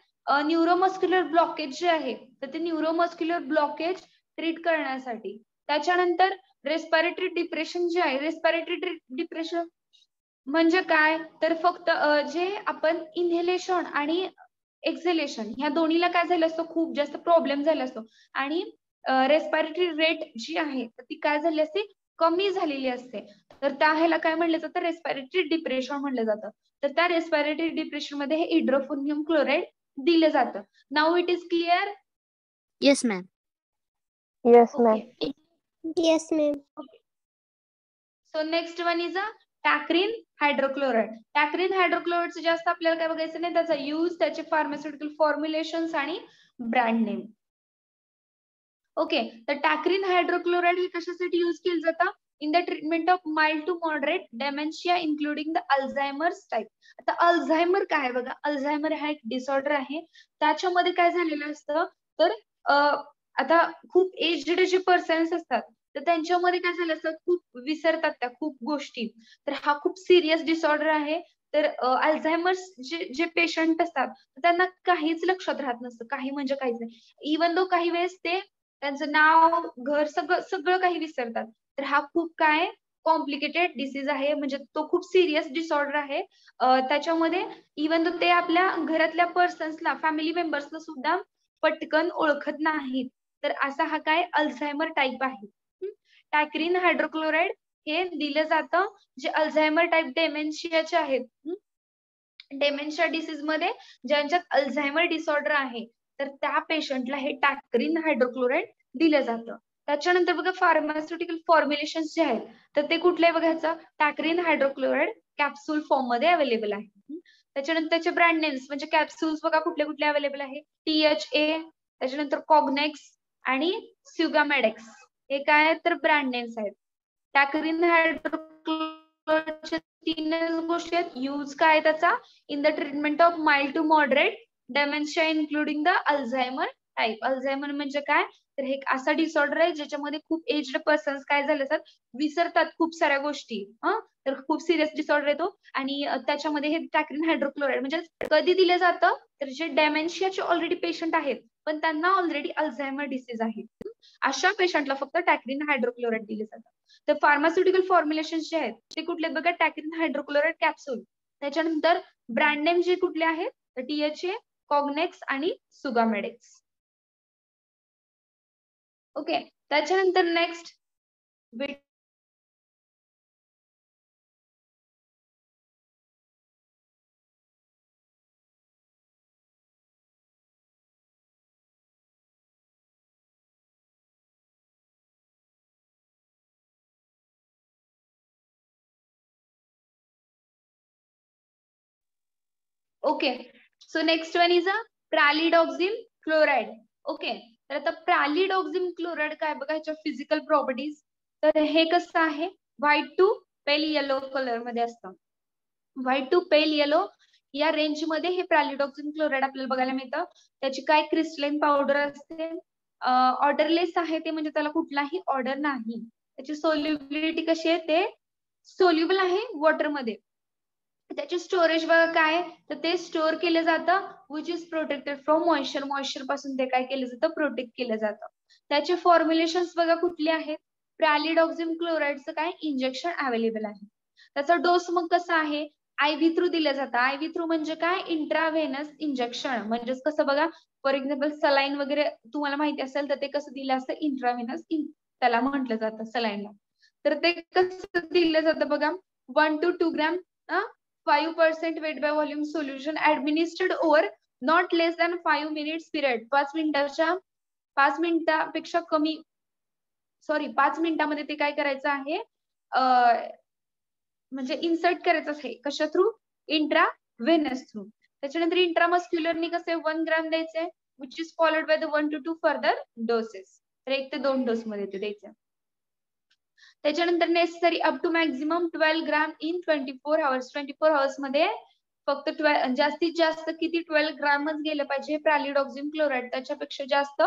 न्यूरोमस्क्युलर ब्लॉकेज जे आहे तर ते न्यूरोमस्क्युलर ब्लॉकेज ट्रीट करण्यासाठी. त्याच्यानंतर रेस्पिरेटरी डिप्रेशन जे आहे, रेस्पिरेटरी डिप्रेशन म्हणजे काय, तर फक्त जे आपण इनहेलेशन आणि एक्झेलेशन ह्या दोन्हीला काय झालं असतं, खूप जास्त प्रॉब्लेम झाला असतो आणि रेस्पिरेटरी रेट जी आहे तर ती काय झाली असते, कमी झालेली असते. तर त्या ह्याला काय म्हणलं जातं, रेस्पिरेटरी डिप्रेशन म्हणलं जातं. तर त्या रेस्पिरेटरी डिप्रेशन मध्ये हे इड्रोफोनियम क्लोराईड दिलं जातं. Now it is clear? Yes ma'am. Yes, okay, ma'am. Yes, ma'am. So next one is a tacrine hydrochloride. Tacrine हायड्रोक्लोराईडचं जास्त आपल्याला काय बघायचं नाही, त्याचा यूज, त्याचे फार्मास्युटिकल फॉर्म्युलेशन्स आणि ब्रँड नेम. ओके, तर टॅक्रिन हायड्रोक्लोराईड हे कशासाठी यूज केलं जातं, in the treatment of mild to moderate dementia including the Alzheimer's type. आता अल्झायमर काय बघा, अल्झायमर हा एक डिसऑर्डर आहे. त्याच्यामध्ये काय झालेलं असतं, तर आता खूप एज्ड जे पर्सन्स असतात तर त्यांच्यामध्ये काय झालं असतं, खूप विसरतात त्या खूप गोष्टी. तर हा खूप सिरियस डिसऑर्डर आहे. तर अल्झायमर्स जे पेशंट असतात त्यांना काहीच लक्षात राहत नसतं, काही म्हणजे काहीच नाही. इवन दो काही वेळेस ते त्यांचं नाव, घर, सगळं काही विसरतात. तर हा खूप काय कॉम्प्लिकेटेड डिसीज आहे, म्हणजे तो खूप सिरियस डिसऑर्डर आहे. त्याच्यामध्ये इवन दो ते आपल्या घरातल्या पर्सन्सला, फॅमिली मेंबर्सला सुद्धा पटकन ओळखत नाहीत. तर असा हा काय अल्झायमर टाईप आहे. टॅक्रिन हायड्रोक्लोराईड हे दिलं जातं जे अल्झायमर टाईप डेमेन्शियाचे आहेत. डेमेन्शिया डिसीज मध्ये ज्यांच्यात अल्झायमर डिसऑर्डर आहे तर त्या पेशंटला हे टॅक्रिन हायड्रोक्लोराईड दिलं जातं. त्याच्यानंतर बघा फार्मास्युटिकल फॉर्म्युलेशन जे आहेत तर ते कुठले बघा ह्याचं टॅक्रिन हायड्रोक्लोराइड कॅप्सूल फॉर्म मध्ये अवेलेबल आहे. त्याच्यानंतर त्याचे ब्रँड नेम्स म्हणजे कॅप्सूल्स बघा कुठले कुठले अवेलेबल आहे THA, त्याच्यानंतर कॉग्नेक्स आणि स्युगामेडेक्स हे काय आहेत तर ब्रँड नेम्स आहेत. टॅक्रिन हायड्रोक्लोराइडच्या 3 गोष्टी आहेत. यूज काय त्याचा in the treatment of mild to moderate dementia including the Alzheimer type. Alzheimer म्हणजे काय तर हे एक असा डिसऑर्डर आहे ज्याच्यामध्ये खूप एज्ड पर्सन्स काय झाले असतात विसरतात खूप साऱ्या गोष्टी. तर खूप सिरियस डिसऑर्डर येतो आणि त्याच्यामध्ये हे टॅक्रिन हायड्रोक्लोराइड म्हणजे कधी दिलं जातं तर जे डेमेन्शियाचे ऑलरेडी पेशंट आहेत पण त्यांना ऑलरेडी अल्झायमर डिसीज आहे अशा पेशंटला फक्त टॅक्रिन हायड्रोक्लोराइड दिले जातात. तर फार्मास्युटिकल फॉर्म्युलेशन जे आहेत ते कुठले बघा टॅक्रिन हायड्रोक्लोराइड कॅप्सूल. त्याच्यानंतर ब्रँड नेम जे कुठले आहेत तर THA, कॉग्नेक्स आणि सुगामेडेक्स. ओके, त्याच्यानंतर next okay, so next one is a pralidoxime chloride. Okay, तर आता प्रॅलिडॉक्सिम क्लोराइड काय बघा ह्याच्या फिजिकल प्रॉपर्टीज. तर हे कसं आहे white to pale yellow colour मध्ये असतं. व्हाईट टू पेल येलो या रेंज मध्ये हे प्रॅलिडॉक्सिम क्लोराइड आपल्याला बघायला मिळतं. त्याची काय क्रिस्टलाइन पावडर असते, ऑर्डरलेस आहे ते म्हणजे त्याला कुठलाही ऑर्डर नाही. त्याची सोल्युबिलिटी कशी आहे ते सोल्युबल आहे वॉटर मध्ये. त्याचे स्टोरेज बघा काय तर ते स्टोअर केलं जातं which is protected from moisture. Moisture पासून ते काय केलं जातं प्रोटेक्ट केलं जातं. त्याचे फॉर्म्युलेशन बघा कुठले आहेत प्रॅलिडॉक्सिम क्लोराइडचं काय इंजेक्शन अवेलेबल आहे. त्याचा डोस मग कसा आहे IV थ्रू दिलं जातं. IV थ्रू म्हणजे काय इंट्राव्हेनस इंजेक्शन. म्हणजेच कसं बघा फॉर एक्झाम्पल सलाईन वगैरे तुम्हाला माहिती असेल तर ते कसं दिलं असतं इंट्राव्हेनस त्याला म्हटलं जातं सलाईनला. तर ते कसं दिलं जातं बघा 1 to 2 gram 5% weight by volume solution administered over not less than 5 minutes period. 5 मिनिटापेक्षा कमी 5 मिनिटामध्ये ते काय करायचं आहे म्हणजे इन्सर्ट करायचं आहे कशा थ्रू इंट्राव्हेनस थ्रू. त्याच्यानंतर इंट्रामस्क्युलरनी कसे 1 ग्रॅम द्यायचे which is followed by the 1 to 2 further doses. तर 1 ते 2 डोस मध्ये ते द्यायचे. त्याच्यानंतर necessary up to maximum 12 gram in 24 hours. 24 hours मध्ये फक्त जास्तीत जास्त किती 12 ग्रॅमच गेलं पाहिजे प्रॅलिडॉक्सिम क्लोराइड. त्याच्यापेक्षा जास्त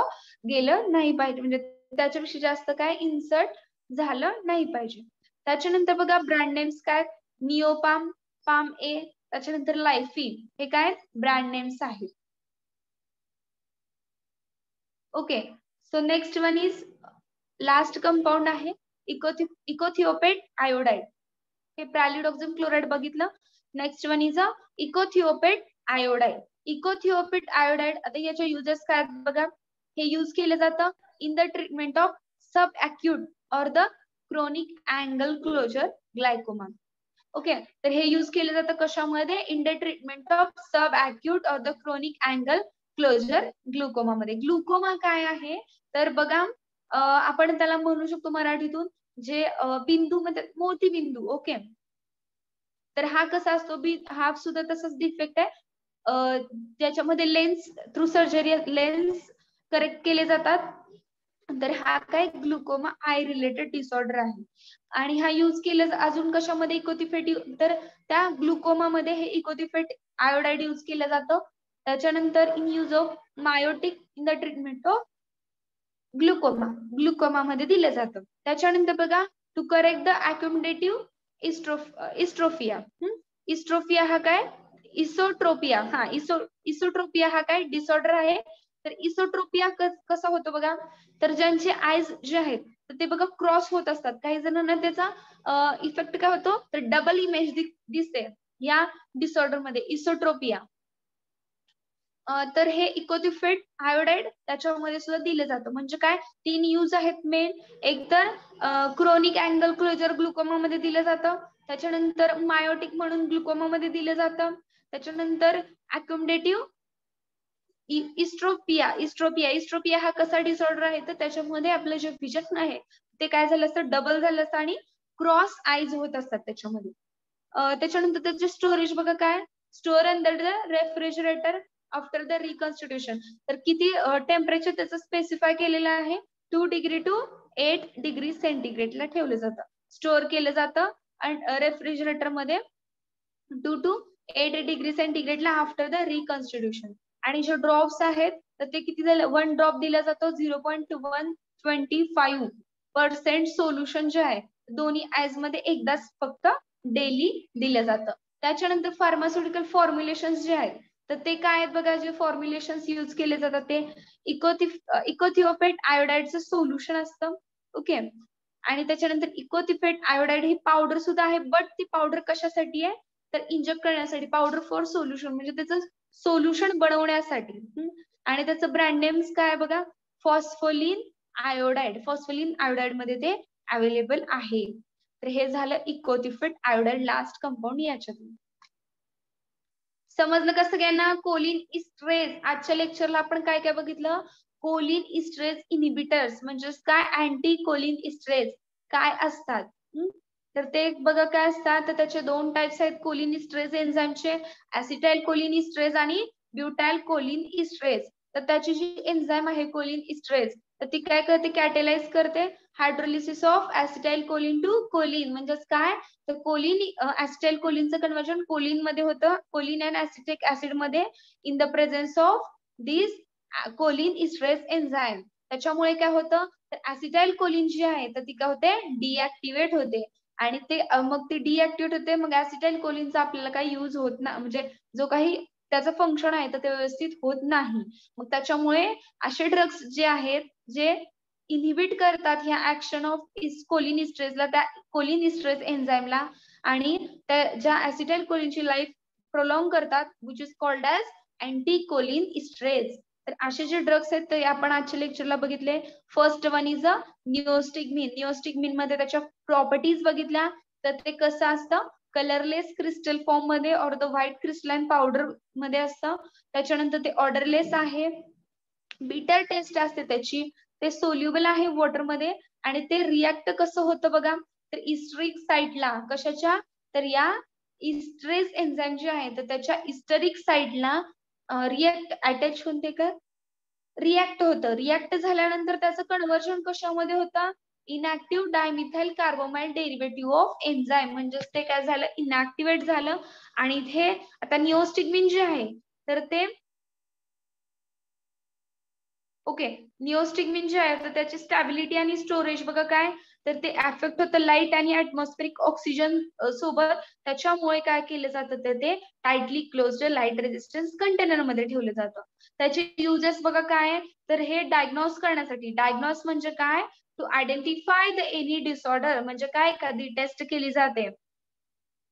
गेलं नाही पाहिजे म्हणजे त्याच्यापेक्षा जास्त काय इन्सर्ट झालं नाही पाहिजे. त्याच्यानंतर बघा ब्रँड नेम्स काय निओपाम, पाम ए, त्याच्यानंतर लायफी हे काय ब्रँड नेम्स आहेत. Okay, so next one is last compound आहे इकोथिओपेट आयोडाइड. हे प्रॅलिडॉक्सिम क्लोराइड बघितलं. Next one is a echothiophate iodide. Echothiophate iodide आता याच्या युजेस काय बघा हे यूज केलं जातं in the treatment of subacute और the chronic angle closure glaucoma. Okay, तर हे यूज केलं जातं कशामध्ये in the treatment of subacute और the chronic angle closure glaucoma मध्ये. ग्लुकोमा काय आहे तर बघा आपण त्याला म्हणू शकतो मराठीतून जे बिंदू म्हणजे मोती बिंदू. ओके, तर हा कसा असतो हा सुद्धा तसाच डिफेक्ट आहे ज्याच्यामध्ये lens through surgery lens correct केले जातात. तर हा काय ग्लुकोमा आय रिलेटेड डिसऑर्डर आहे आणि हा यूज केलं अजून कशामध्ये इकोथिफेट तर त्या ग्लुकोमा मध्ये हे इकोथिफेट आयोडाइड यूज केलं जातं. त्याच्यानंतर in use of miotic in the treatment of glaucoma मध्ये दिलं जातं. त्याच्यानंतर बघा to correct the accumulative esotropia. Esotropia हा काय इसोट्रोपिया इसोट्रोपिया हा काय डिसऑर्डर आहे. तर इसोट्रोपिया कसा होतो बघा तर ज्यांचे आयज जे आहेत तर ते बघा क्रॉस होत असतात. काही जणांना त्याचा इफेक्ट काय होतो तर डबल इमेज दिसते या डिसऑर्डर मध्ये इसोट्रोपिया. तर हे इकोथिफेट आयोडाइड त्याच्यामध्ये सुद्धा दिलं जातं. म्हणजे काय 3 यूज आहेत मेन. एक तर क्रोनिक अँगल क्लोजर ग्लुकोमा मध्ये दिलं जातं. त्याच्यानंतर मायोटिक म्हणून ग्लुकोमा मध्ये दिलं जातं. त्याच्यानंतर अक्युमुलेटिव्ह इस्ट्रोपिया हा कसा डिसऑर्डर आहे तर त्याच्यामध्ये आपलं जे विजन आहे ते काय झालं असतं डबल झालं असतं आणि क्रॉस आईज होत असतात त्याच्यामध्ये. त्याच्यानंतर त्याचे स्टोरेज बघा काय store under the refrigerator after the reconstitution. तर किती टेम्परेचर त्याचं स्पेसिफाय केलेलं आहे 2 डिग्री टू 8 डिग्री सेंटीग्रेडला ठेवलं जातं, स्टोअर केलं जातं आणि रेफ्रिजरेटर मध्ये 2 टू 8 डिग्री सेंटीग्रेडला आफ्टर द रिकॉन्स्टिट्यूशन. आणि जे ड्रॉप्स आहेत तर ते किती झालं 1 ड्रॉप दिला जातो 0.125% सोल्युशन जे आहे दोन्ही आयज मध्ये एकदाच फक्त डेली दिलं जातं. त्याच्यानंतर फार्मास्युटिकल फॉर्म्युलेशन जे आहेत तर ते काय आहेत बघा जे फॉर्म्युलेशन यूज केले जातात ते इकोथिओफेट आयोडाइडचं सोल्युशन असतं. ओके. आणि त्याच्यानंतर इकोथिओफेट आयोडाइड ही पावडर सुद्धा आहे बट ती पावडर कशासाठी आहे तर इंजेक्ट करण्यासाठी पावडर फॉर सोल्युशन म्हणजे त्याचं सोल्युशन बनवण्यासाठी. आणि त्याचं ब्रँड नेम्स काय बघा फॉस्फोलिन आयोडाइड. फॉस्फोलिन आयोडाइड मध्ये ते अवेलेबल आहे. तर हे झालं इकोथिओफेट आयोडाइड लास्ट कंपाऊंड याच्यातून. समजलं का सगळ्यांना? कोलिन इस्ट्रेज आजच्या लेक्चरला आपण काय काय बघितलं कोलिन इस्ट्रेज इनिबिटर्स म्हणजे काय अँटी कोलिन इस्ट्रेज काय असतात. तर ते बघा काय असतात तर त्याचे 2 टाइप्स आहेत कोलिन इस्ट्रेज एन्झाईमचे ऍसिटाइल कोलिन इस्ट्रेज आणि ब्युटाइल कोलिन इस्ट्रेज. तर त्याची जी एन्झाईम आहे कोलिन इस्ट्रेज तर ती काय करते कॅटेलाइज करते hydrolysis of acetylcholine to choline. म्हणजेच काय तर कोलिन ऍसिटाइल कोलिनचं कन्वर्जन कोलिन मध्ये होतं कोलिन अँड ऍसिटिक ऍसिड मध्ये in the presence of this cholinesterase enzyme. त्याच्यामुळे काय होतं तर ऍसिटाइल कोलिन जी आहे तर ती काय होते डिऍक्टिव्हेट होते आणि ते मग ती डिऍक्टिव्हेट होते मग ऍसिटाइल कोलिनचा आपल्याला काही युज होत नाही म्हणजे जो काही त्याचं फंक्शन आहे तर ते व्यवस्थित होत नाही. मग त्याच्यामुळे असे ड्रग्स जे आहेत जे इनहिबिट करतात ह्या ऍक्शन ऑफ कोलिन इस्ट्रेजला त्या कोलिन इस्ट्रेज एन्झाईमला आणि ज्या ऍसिटाइल कोलिनची लाईफ प्रोलॉंग करतात which is called as anti cholinesterase. तर असे जे ड्रग्स आहेत ते आपण आजच्या लेक्चरला बघितले. First one is a neostigmine. Neostigmine मध्ये त्याच्या प्रॉपर्टीज बघितल्या तर ते कसं असतं कलरलेस क्रिस्टल फॉर्म मध्ये और द व्हाईट क्रिस्टलाइन पावडर मध्ये असतं. त्याच्यानंतर ते ऑर्डरलेस आहे, बिटर टेस्ट असते त्याची, ते सोल्युबल आहे वॉटर मध्ये आणि ते रिॲक्ट कसं होतं बघा तर इस्ट्रिक साइटला कशाच्या तर या इस्ट्रेज एन्झाईम जे आहे तर त्याच्या इस्टरिक साइटला रिॲक्ट अटॅच होते का रिॲक्ट होतं. रिॲक्ट झाल्यानंतर त्याचं कन्वर्जन कशामध्ये होतं inactive dimethyl carbamoyl derivative of enzyme. म्हणजेच ते काय झालं इनॅक्टिव्हेट झालं आणि इथे आता निओस्टिग्मिन जे आहे तर ते ओके निओस्टिग्मिन जे आहे तर त्याची स्टॅबिलिटी आणि स्टोरेज बघा काय तर ते अफेक्ट होतं लाईट आणि ऍटमॉस्फेरिक ऑक्सिजन सोबत. त्याच्यामुळे काय केलं जातं तर ते tightly closed light resistance container मध्ये ठेवलं जातं. त्याचे युजेस बघा काय तर हे डायग्नोज करण्यासाठी. डायग्नोज म्हणजे काय to identify the any disorder म्हणजे काय एखादी टेस्ट केली जाते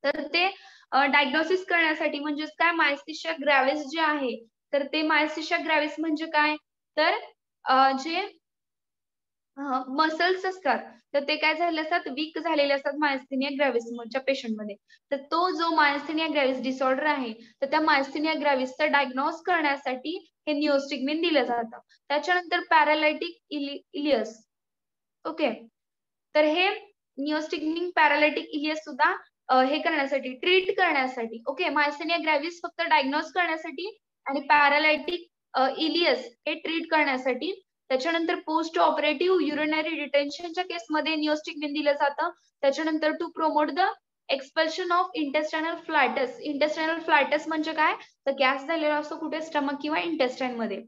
तर ते डायग्नोसिस करण्यासाठी म्हणजेच काय मायस्टिशिया ग्रॅव्हिस जे आहे तर ते मायस्टिशिया ग्रॅव्हिस म्हणजे काय तर जे मसल्स असतात तर ते काय झाले असतात वीक झालेले असतात मायस्थेनिया ग्रॅव्हिसच्या पेशंटमध्ये. तर तो जो मायस्थेनिया ग्रॅव्हिस डिसऑर्डर आहे तर त्या मायस्थेनिया ग्रॅव्हिसचा डायग्नोज करण्यासाठी हे निओस्टिग्मिन दिलं जातं. त्याच्यानंतर पॅरालायटिक इलियस. ओके तर हे निओस्टिग्मिन पॅरालायटिक इलियस सुद्धा हे करण्यासाठी ट्रीट करण्यासाठी. ओके मायस्थेनिया ग्रॅव्हिस फक्त डायग्नोज करण्यासाठी आणि पॅरालायटिक इलियस हे ट्रीट करण्यासाठी. त्याच्यानंतर पोस्ट ऑपरेटिव्ह युरिनरी डिटेन्शनच्या केसमध्ये निओस्टिग्मिन दिलं जातं. त्याच्यानंतर to promote the expulsion of intestinal flatus. Intestinal flatus म्हणजे काय तर गॅस झालेला असतो कुठे स्टमक किंवा इंटेस्टाईन मध्ये.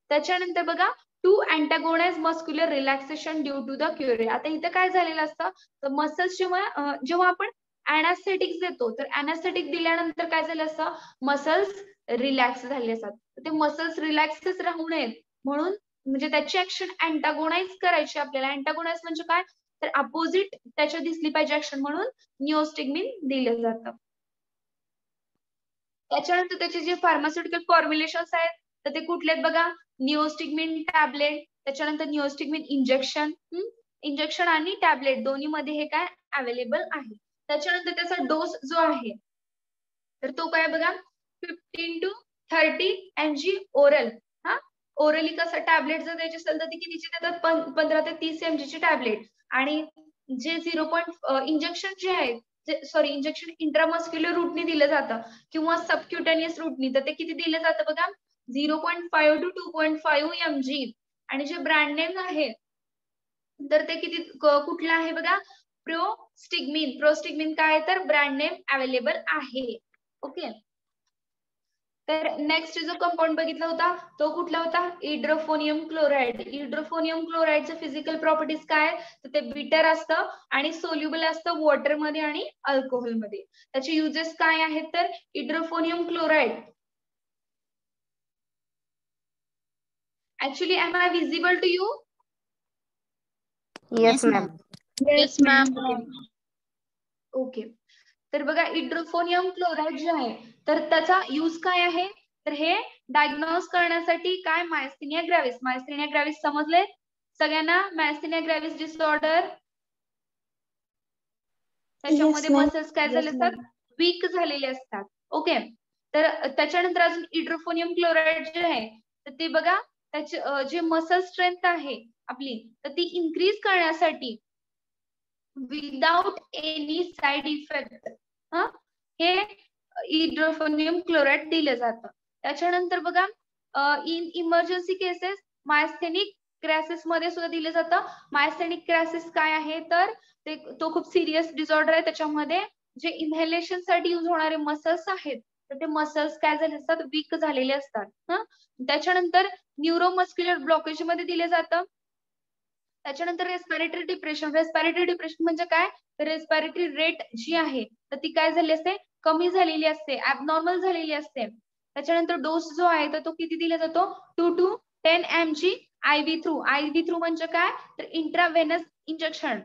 त्याच्यानंतर बघा to अँटागोनाइज muscular relaxation due to the curare. आता इथं काय झालेलं असतं तर मसल्स जेव्हा आपण अॅनास्थेटिक्स देतो तर अॅनास्थेटिक दिल्यानंतर काय झालं असतं मसल्स रिलॅक्स झाले असतात. ते मसल्स रिलॅक्सच राहू नयेत म्हणून म्हणजे त्याची ऍक्शन अँटागोनाइज करायची आपल्याला. अँटागोनाइज म्हणजे काय तर अपोजिट त्याच्या दिसली पाहिजे ऍक्शन म्हणून निओस्टिग्मिन दिलं जातं. त्याच्यानंतर त्याचे जे फार्मास्युटिकल फॉर्म्युलेशन्स आहेत तर ते कुठले आहेत बघा निओस्टिग्मिन टॅबलेट, त्याच्यानंतर निओस्टिग्मिन इंजेक्शन आणि टॅबलेट दोन्ही मध्ये हे काय अवेलेबल आहे. त्याच्यानंतर त्याचा डोस जो आहे तर तो काय बघा 15 to 30 mg ओरल. हा, ओरली कसं टॅबलेट जर द्यायची असेल तर ती कितीची देतात, 15 ते 30 mg ची टॅबलेट. आणि जे 0. इंजेक्शन जे आहे, इंजेक्शन इंट्रामस्क्युलर रूटनी दिलं जातं किंवा सबक्युटेनियस रूटनी, तर ते किती दिलं जातं बघा, 0.5 to 2.5 mg. आणि जे ब्रँड नेम आहे तर ते किती, कुठलं आहे बघा, प्रोस्टिग्मिन. प्रोस्टिग्मिन काय तर ब्रँड नेम अवेलेबल आहे. ओके. तर नेक्स्ट जो कंपाऊंड बघितला होता तो कुठला होता, इड्रोफोनियम क्लोराइड. इड्रोफोनियम क्लोराइडचे फिजिकल प्रॉपर्टीज काय, तर ते बिटर असतं आणि सोल्युबल असतं वॉटर मध्ये आणि अल्कोहोल मध्ये. त्याचे युजेस काय आहेत, तर edrophonium chloride actually, am I visible to you? Yes, ma'am. Yes, ma'am. Okay. तर बघा, इड्रोफोनियम क्लोराइड जे आहे तर त्याचा यूज काय आहे, तर हे डायग्नोज करण्यासाठी काय, मायस्थेनिया ग्रॅव्हिस. मायस्थेनिया ग्रॅव्हिस समजले सगळ्यांना? मायस्थेनिया ग्रॅव्हिस डिसऑर्डर, त्याच्यामध्ये Yes, ma'am. मसल्स काय झाले असतात, वीक झालेले असतात. ओके. तर त्याच्यानंतर अजून इड्रोफोनियम क्लोराइड जे आहे तर ते बघा, त्याचे जे मसल स्ट्रेंथ आहे आपली तर ती इन्क्रीज करण्यासाठी विदाउट एनी साइड इफेक्ट हे इड्रोफोनियम क्लोराइड दिलं जातं. त्याच्यानंतर बघा, in emergency cases myasthenic crisis मध्ये सुद्धा दिलं जातं. मायस्थेनिक क्रायसिस काय आहे, तर तो खूप सिरियस डिसऑर्डर आहे. त्याच्यामध्ये जे इन्हेलेशन साठी यूज होणारे मसल्स आहेत तर ते मसल्स काय झाले असतात, वीक झालेले असतात. त्याच्यानंतर न्यूरोमस्क्युलर ब्लॉकेज मध्ये दिले जातं. त्याच्यानंतर रेस्पिरेटरी डिप्रेशन. रेस्पिरेटरी डिप्रेशन म्हणजे काय, रेस्पिरेटरी रेट जी आहे तर ती काय झाली असते, कमी झालेली असते, ऍबनॉर्मल झालेली असते. त्याच्यानंतर डोस जो आहे तर तो किती दिला जातो, 2 to 10 mg IV through. IV through म्हणजे काय, तर इंट्राव्हेनस इंजेक्शन.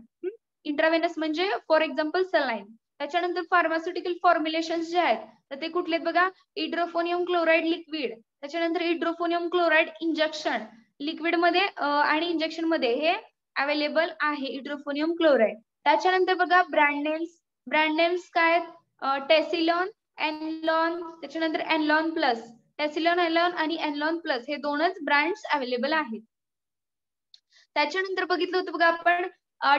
इंट्राव्हेनस म्हणजे फॉर एक्झाम्पल सलाईन. त्याच्यानंतर फार्मास्युटिकल फॉर्म्युलेशन जे आहेत तर ते कुठले बघा, इड्रोफोनियम क्लोराइड लिक्विड, त्याच्यानंतर इड्रोफोनियम क्लोराइड इंजेक्शन. लिक्विड मध्ये आणि इंजेक्शन मध्ये हे अवेलेबल आहे इड्रोफोनियम क्लोराइड. त्याच्यानंतर बघा ब्रँड नेम्स. ब्रँड नेम्स काय, टेसिलॉन, एनलॉन, त्याच्यानंतर एनलॉन प्लस. टेसिलॉन, एनलॉन आणि एनलॉन प्लस हे दोनच ब्रँड्स अवेलेबल आहेत. त्याच्यानंतर बघितलं होतं बघा आपण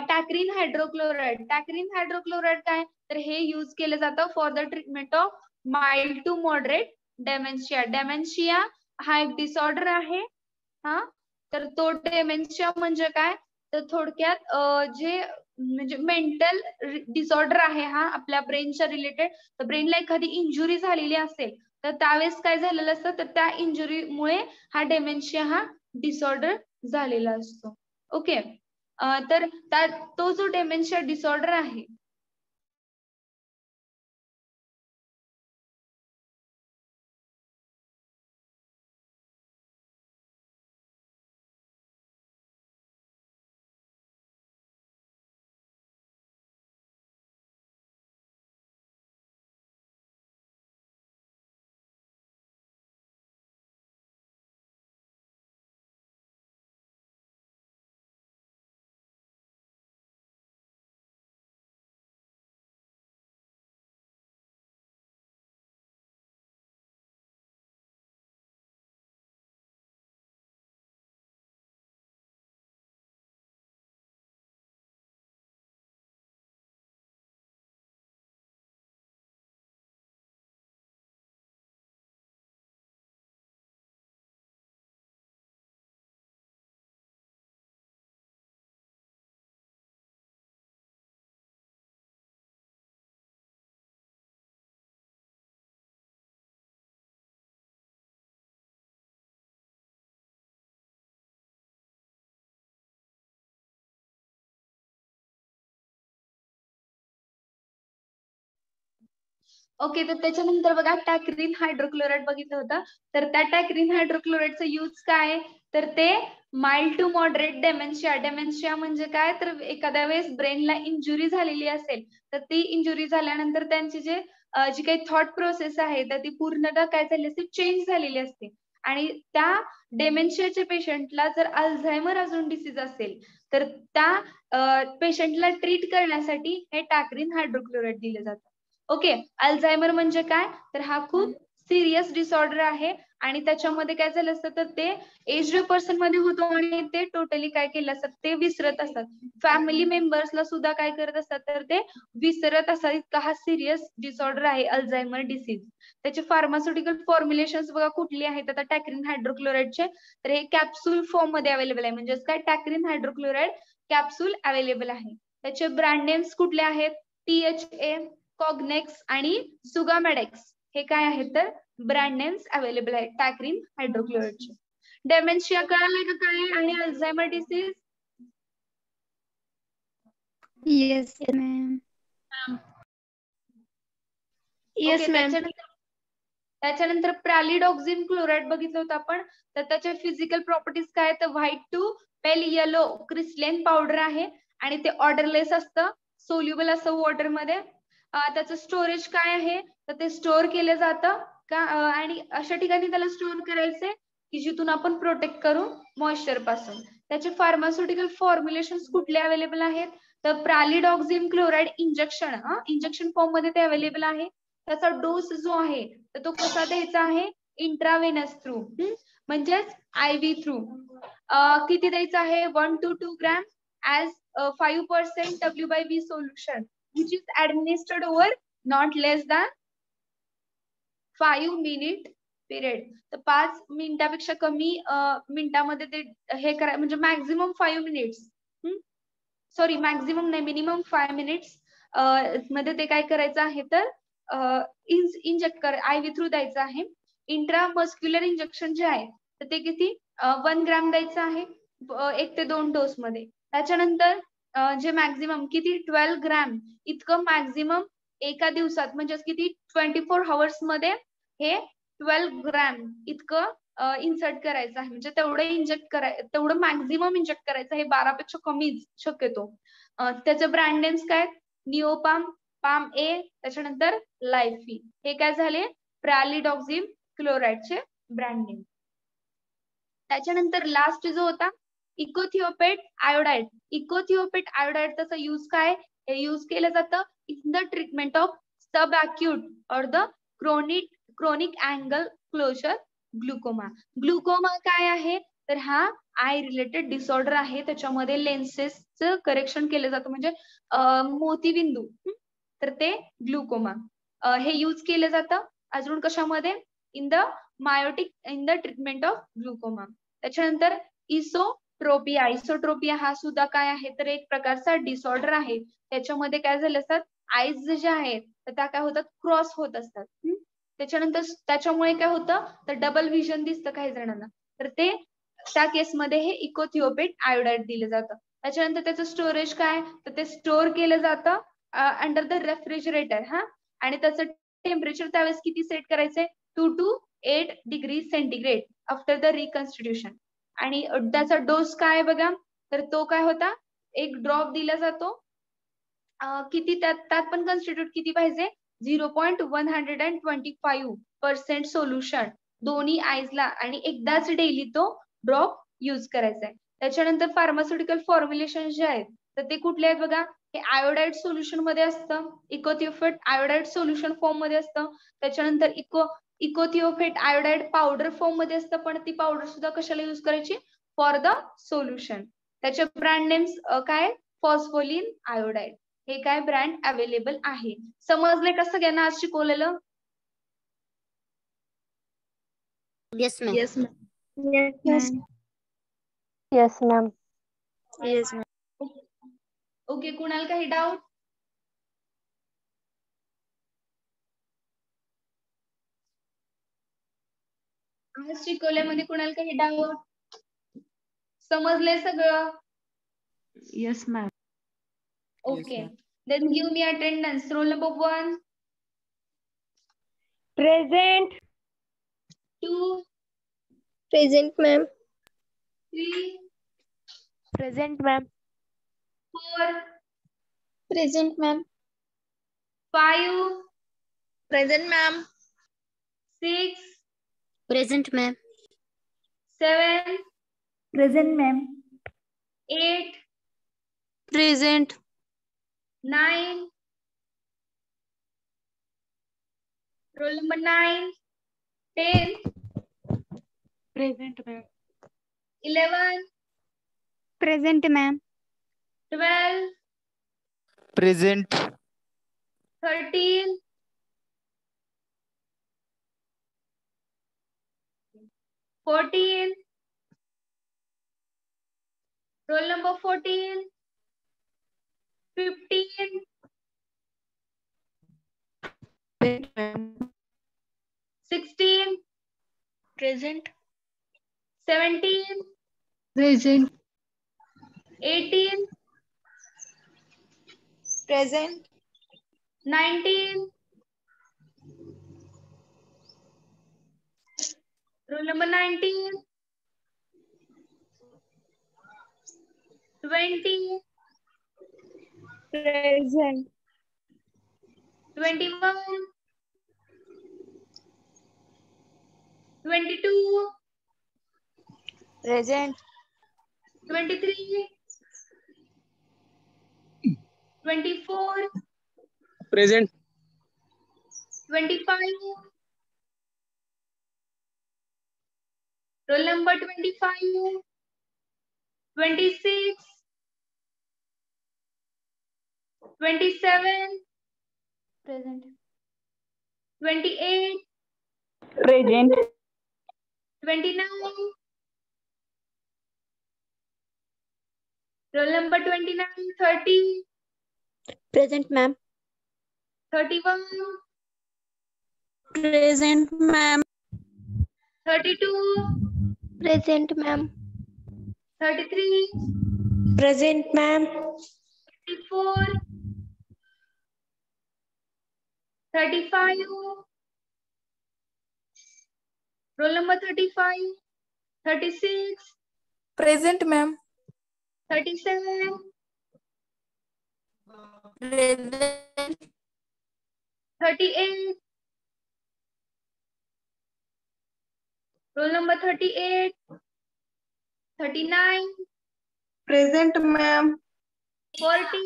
टॅक्रिन हायड्रोक्लोराइड. टॅक्रिन हायड्रोक्लोराइड काय, तर हे यूज केलं जातं for the treatment of mild to moderate dementia. Dementia हा एक डिसऑर्डर आहे. तर तो डेमेन्शिया म्हणजे काय, तर थोडक्यात जे म्हणजे मेंटल डिसऑर्डर आहे हा आपल्या ब्रेनच्या रिलेटेड. तर ब्रेनला एखादी इंजुरी झालेली असेल तर त्यावेळेस काय झालेलं असतं, तर त्या इंजुरीमुळे हा डेमेन्शिया हा डिसऑर्डर झालेला असतो. ओके. तर तो जो डेमेन्शिया डिसऑर्डर आहे ओके. तर त्याच्यानंतर बघा टॅक्रिन हायड्रोक्लोराइड बघितलं होतं. तर त्या टॅक्रिन हायड्रोक्लोराइडचं यूज काय, तर ते माइल्ड टू मॉडरेट डेमेन्शिया. डेमेन्शिया म्हणजे काय, तर एखाद्या वेळेस ब्रेनला इंजुरी झालेली असेल तर ती इंजुरी झाल्यानंतर त्यांची जी काही थॉट प्रोसेस आहे तर ती पूर्णतः काय झाली असते, चेंज झालेली असते. आणि त्या डेमेन्शियाच्या पेशंटला जर अल्झायमर अजून डिसीज असेल तर त्या पेशंटला ट्रीट करण्यासाठी हे टॅक्रिन हायड्रोक्लोराइड दिलं जातं. ओके. अल्झायमर म्हणजे काय, तर हा खूप सिरियस डिसऑर्डर आहे आणि त्याच्यामध्ये काय झालं असतं तर ते एज्ड पर्सन मध्ये होतो आणि ते टोटली काय केलं असतात ते विसरत असतात. फॅमिली मेंबर्सला सुद्धा काय करत असतात तर ते विसरत असतात. इतका हा सिरियस डिसऑर्डर आहे अल्झायमर डिसीज. त्याचे फार्मास्युटिकल फॉर्म्युलेशन्स बघा कुठली आहेत आता टॅक्रिन हायड्रोक्लोराइडचे, तर हे कॅप्सूल फॉर्म मध्ये अवेलेबल आहे. म्हणजे काय टॅक्रिन हायड्रोक्लोराइड कॅप्सूल अवेलेबल आहे. त्याचे ब्रँड नेम्स कुठले आहेत, THA, कॉग्नेक्स आणि सुगामेडेक्स हे काय आहेत तर ब्रँड नेम्स अवेलेबल आहेत टॅक्रिन हायड्रोक्लोराइडचे. डेमेन्शिया कळालंय का काय आणि Alzheimer disease? Yes, ma'am. Yes, ma'am. त्याच्यानंतर प्रॅलिडॉक्सिन क्लोराइड बघितलं होतं आपण, तर त्याचे फिजिकल प्रॉपर्टीज काय तर white to pale yellow crystalline powder आहे आणि ते ऑर्डरलेस असतं, सोल्युबल असतं वॉटर मध्ये. त्याचं स्टोरेज काय आहे तर ते स्टोअर केलं जातं का आणि अशा ठिकाणी त्याला स्टोअर करायचंय की जिथून आपण प्रोटेक्ट करू मॉइश्चर पासून. त्याचे फार्मास्युटिकल फॉर्म्युलेशन कुठले अवेलेबल आहेत तर प्रॅलिडॉक्सिन क्लोराइड इंजेक्शन फॉर्म मध्ये ते अवेलेबल आहे. त्याचा डोस जो आहे तर तो कसा द्यायचा आहे, इंट्रावेनस थ्रू म्हणजेच IV थ्रू. किती द्यायचा आहे 1 to 2 gram as 5% W/V solution which is administered over not less than 5 minute period. तर 5 मिनिटापेक्षा कमी मिनिटामध्ये ते हे करा म्हणजे मॅक्झिमम 5 मिनिट्स, सॉरी मॅक्झिमम नाही मिनिमम 5 मिनिट्स मध्ये ते काय करायचं आहे तर इंजेक्ट IV थ्रू द्यायचं आहे. इंट्रामस्क्युलर इंजेक्शन जे आहे तर ते किती 1 ग्रॅम द्यायचं आहे 1 ते 2 डोस मध्ये. त्याच्यानंतर जे मॅक्झिमम किती 12 ग्रॅम इतकं मॅक्झिमम एका दिवसात म्हणजे किती 24 आवर्स मध्ये हे 12 ग्रॅम इतकं इन्सर्ट करायचं आहे. म्हणजे तेवढं इंजेक्ट करायचं, तेवढं मॅक्झिमम इंजेक्ट करायचं, हे 12 पेक्षा कमीच शक्यतो. त्याचे ब्रँड नेम्स काय निओपाम, पाम ए, त्याच्यानंतर लायफी, हे काय झाले प्रॅलिडॉक्सिन क्लोराइडचे ब्रँड नेम. त्याच्यानंतर लास्ट जो होता इकोथिओपेट आयोडाइड. इकोथिओपेट आयोडाइड त्याचा यूज काय, हे यूज केलं जातं in the treatment of subacute और the chronic angle closure glaucoma. Glaucoma काय आहे तर हा आय रिलेटेड डिसऑर्डर आहे. त्याच्यामध्ये लेन्सेसचं करेक्शन केलं जातं म्हणजे मोतीबिंदू, तर ते ग्लुकोमा हे यूज केलं जातं. अजून कशामध्ये in the treatment of glaucoma. त्याच्यानंतर इसोट्रोपिया हा सुद्धा काय आहे तर एक प्रकारचा डिसऑर्डर आहे. त्याच्यामध्ये काय झालं असतात आईज जे आहेत तर त्या काय होतात क्रॉस होत असतात. त्याच्यानंतर त्याच्यामुळे काय होतं तर डबल व्हिजन दिसतं काही जणांना, तर ते त्या केसमध्ये हे इकोथिओपेट आयोडाइड दिलं जातं. त्याच्यानंतर त्याचं स्टोरेज काय तर ते स्टोअर केलं जातं अंडर द रेफ्रिजरेटर आणि त्याचं टेम्परेचर त्यावेळेस किती सेट करायचंय 2 to 8 degree centigrade after the reconstitution. आणि त्याचा डोस काय बघा तर तो काय होता 1 ड्रॉप दिला जातो. किती त्यात पण कन्स्टिट्यूट किती पाहिजे 0.125% सोल्युशन दोन्ही आईजला आणि एकदाच डेली तो ड्रॉप यूज करायचा आहे. त्याच्यानंतर फार्मास्युटिकल फॉर्म्युलेशन जे आहेत तर ते कुठले आहेत बघा, हे आयोडाइड सोल्युशन मध्ये असतं, इकोथिओफेट आयोडाइड सोल्युशन फॉर्म मध्ये असतं. त्याच्यानंतर इकोथिओफेट आयोडाइड पावडर फॉर्म मध्ये असतं, पण ती पावडर सुद्धा कशाला यूज करायची फॉर द सोल्युशन. त्याचे ब्रँड नेम्स काय फॉस्फोलिन आयोडाइड, हे काय ब्रँड अवेलेबल आहे. समजले का सगळ्यांना आज शिकवलेलं? Yes ma'am. Yes, ma'am. Yes. Yes, ma'am. Yes, ma'am. Okay, कुणाला काही डाऊट? आज शिकवल्यामध्ये कुणाला काही डाऊट? समजले सगळं? Yes, ma'am. Okay, then give me attendance. Roll number 1, Present. 2, Present, ma'am. 3, Present, ma'am. 4, Present, ma'am. 5, Present, ma'am. 6, present ma'am. 7, Present, ma'am. 8, Present. 9, roll number 9, 10th, Present, ma'am. 11th, Present, ma'am. 12th, Present. 13th, 14th, roll number 14, 15, Present, ma'am. 16, Present. 17, Present. 18, Present. 19, roll number 19, 20, Present. 21, 22, Present. 23, 24, Present. 25, roll number 25, 26, 27, Present. 28, Present. 29, roll number 29, 30, Present, ma'am. 31, Present, ma'am. 32, Present, ma'am. 33, Present, ma'am. 34, 35, roll number 35, 36, Present, ma'am. 37, Present. 38, roll number 38, 39, Present, ma'am. 40,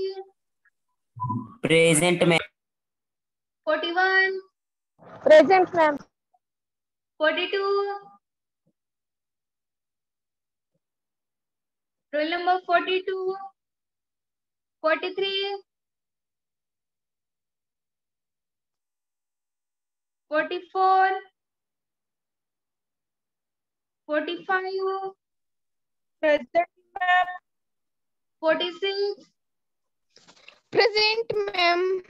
Present, ma'am. 41, Present, ma'am. 42, roll number 42, 43, 44, 45, Present, ma'am. 46, Present, ma'am.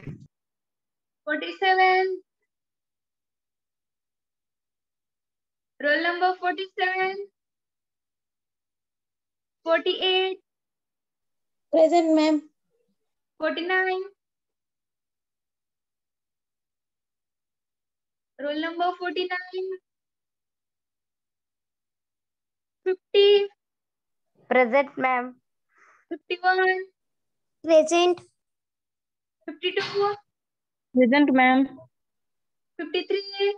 47, roll number 47, 48, Present, ma'am. 49, roll number 49, 50, Present, ma'am. 51, Present. 52, Present, ma'am. 53,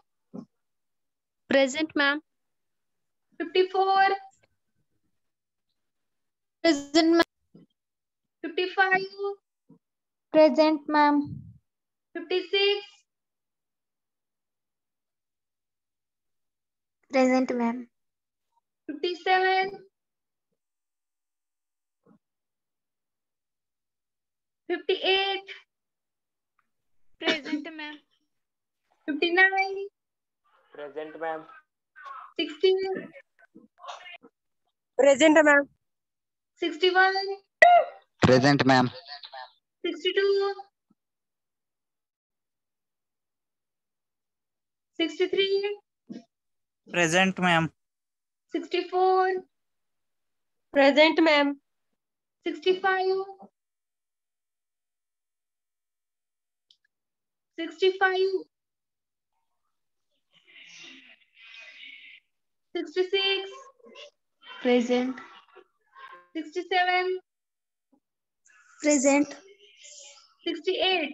Present, ma'am. 54, Present, ma'am. 55, Present, ma'am. 56, Present, ma'am. 57, 58, Present, ma'am. 59, Present, ma'am. 60, Present, ma'am. 61, Present, ma'am. 62, 63, Present, ma'am. 64, Present, ma'am. 65, 65, 66, Present. 67, Present. 68.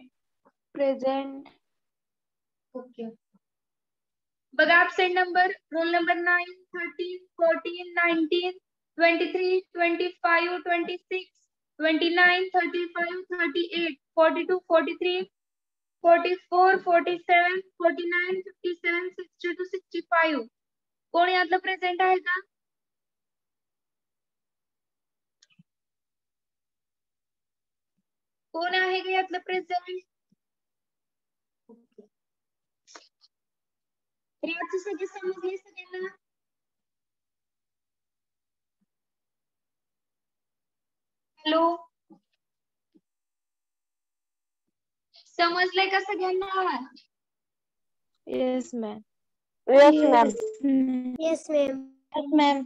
Present. Okay. बघा absent number, roll number 9, 13, 14, 19, 23, 25, 26, 29, 35, 38, 42, 43, 44, 47, 49, 57, 62, 65. कोण यातलं present आहे का? कोण आहे का यातलं present? याची सगळी समजली सगळ्यांना? हॅलो, समजलंय का सगळ्यांना? Yes, ma'am. Yes, ma'am. Yes, ma'am. Yes, ma'am.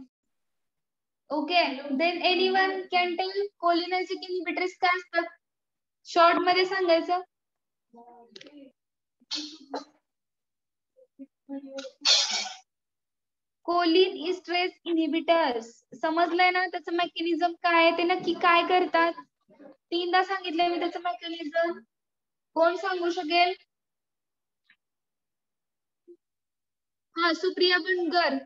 Okay, then anyone can tell cholinergic inhibitors काय असतात? शॉर्ट मध्ये सांगायचं. कोलिन इस्ट्रेस इन्हिबिटर्स समजलंय ना? त्याचं मेकॅनिझम काय आहे, ते नक्की काय करतात? 3दा सांगितलंय मी त्याचं मेकॅनिझम. कोण सांगू शकेल? हा, सुप्रिया बनगर.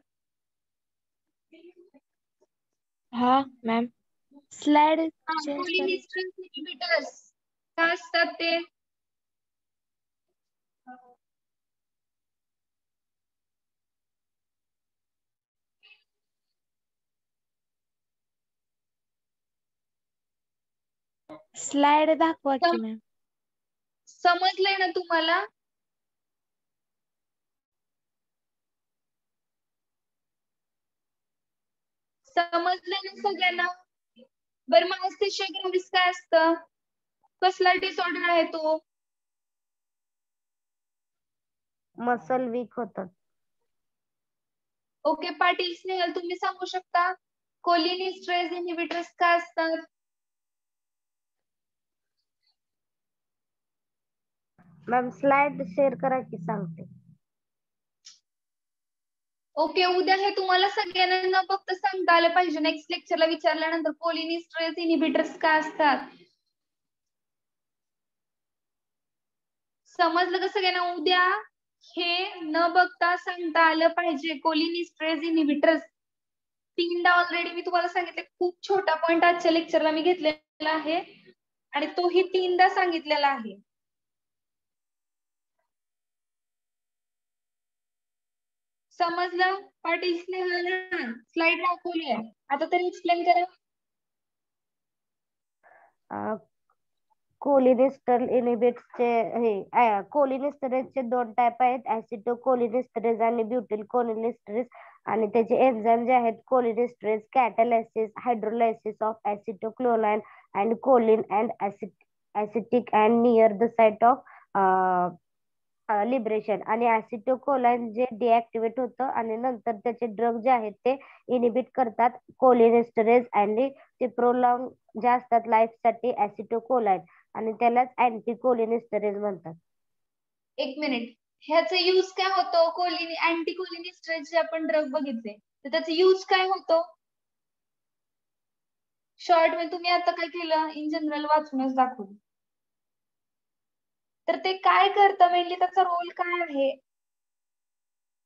हाँ, ma'am. Slide change कोलिन कर. इस्ट्रेस इन्हिबिटर्स काय असतात ते? Slide दाखवा की ma'am. समजलंय ना तुम्हाला? समजलंय ना सगळ्यांना? बरं, मायस्थेशिया ग्रेव्हिस काय असतं? कसला डिसऑर्डर आहे तो? मसल वीक होतात. ओके, पाटील स्नेहल तुम्ही सांगू शकता कोलिन इस्ट्रेस इन्हिबिटर्स काय असतात? मॅम स्लाइड शेअर करा की सांगते. ओके, उद्या हे तुम्हाला सगळ्यांना न फक्त सांगता आलं पाहिजे. नेक्स्ट लेक्चरला विचारल्यानंतर कोलिन इस्ट्रेस इन्हिबिटर्स काय असतात? समजलं का सगळ्यांना? उद्या हे न बघता सांगता आलं पाहिजे. कोलिन इस्ट्रेस इन्हिबिटर्स 3दा ऑलरेडी मी तुम्हाला सांगितले. खूप छोटा पॉइंट आजच्या लेक्चरला मी घेतलेला आहे आणि तोही 3दा सांगितलेला आहे. समजलं? पाटील स्नेहल स्लाइड दाखवली आहे, आता तरी एक्सप्लेन करा. कोलिनेस्टर इनहिबिटर्सचे हे कोलिनेस्टरेजचे 2 टाइप आहेत, ऍसिटोकोलिनेस्टरेज आणि ब्युटिल कोलिनेस्टरेज. आणि त्याचे एन्झाइम जे आहेत cholinesterase catalysis hydrolysis of acetylcholine and choline and acetic and near the site of liberation. आणि ऍसिटोकोलाइन जे डिऍक्टिव्हेट होतं आणि नंतर त्याचे ड्रग जे आहेत ते इनिबिट करतात कोलिनेस्टरेज आणि ते प्रोलॉंग जे असतात लाईफ साठी ऍसिटोकोलाइन आणि त्यालाच अँटीकोलिनेस्टरेज म्हणतात. 1 मिनिट, ह्याचा यूज काय होतो? कोलिन अँटीकोलिनेस्टरेज जे आपण ड्रग बघितले तर त्याचा यूज काय होतो? शॉर्ट मध्ये तुम्ही आता काय केलं? इन जनरल वाचूनच दाखवलं. तर ते काय करतं मेनली, त्याचा रोल काय आहे?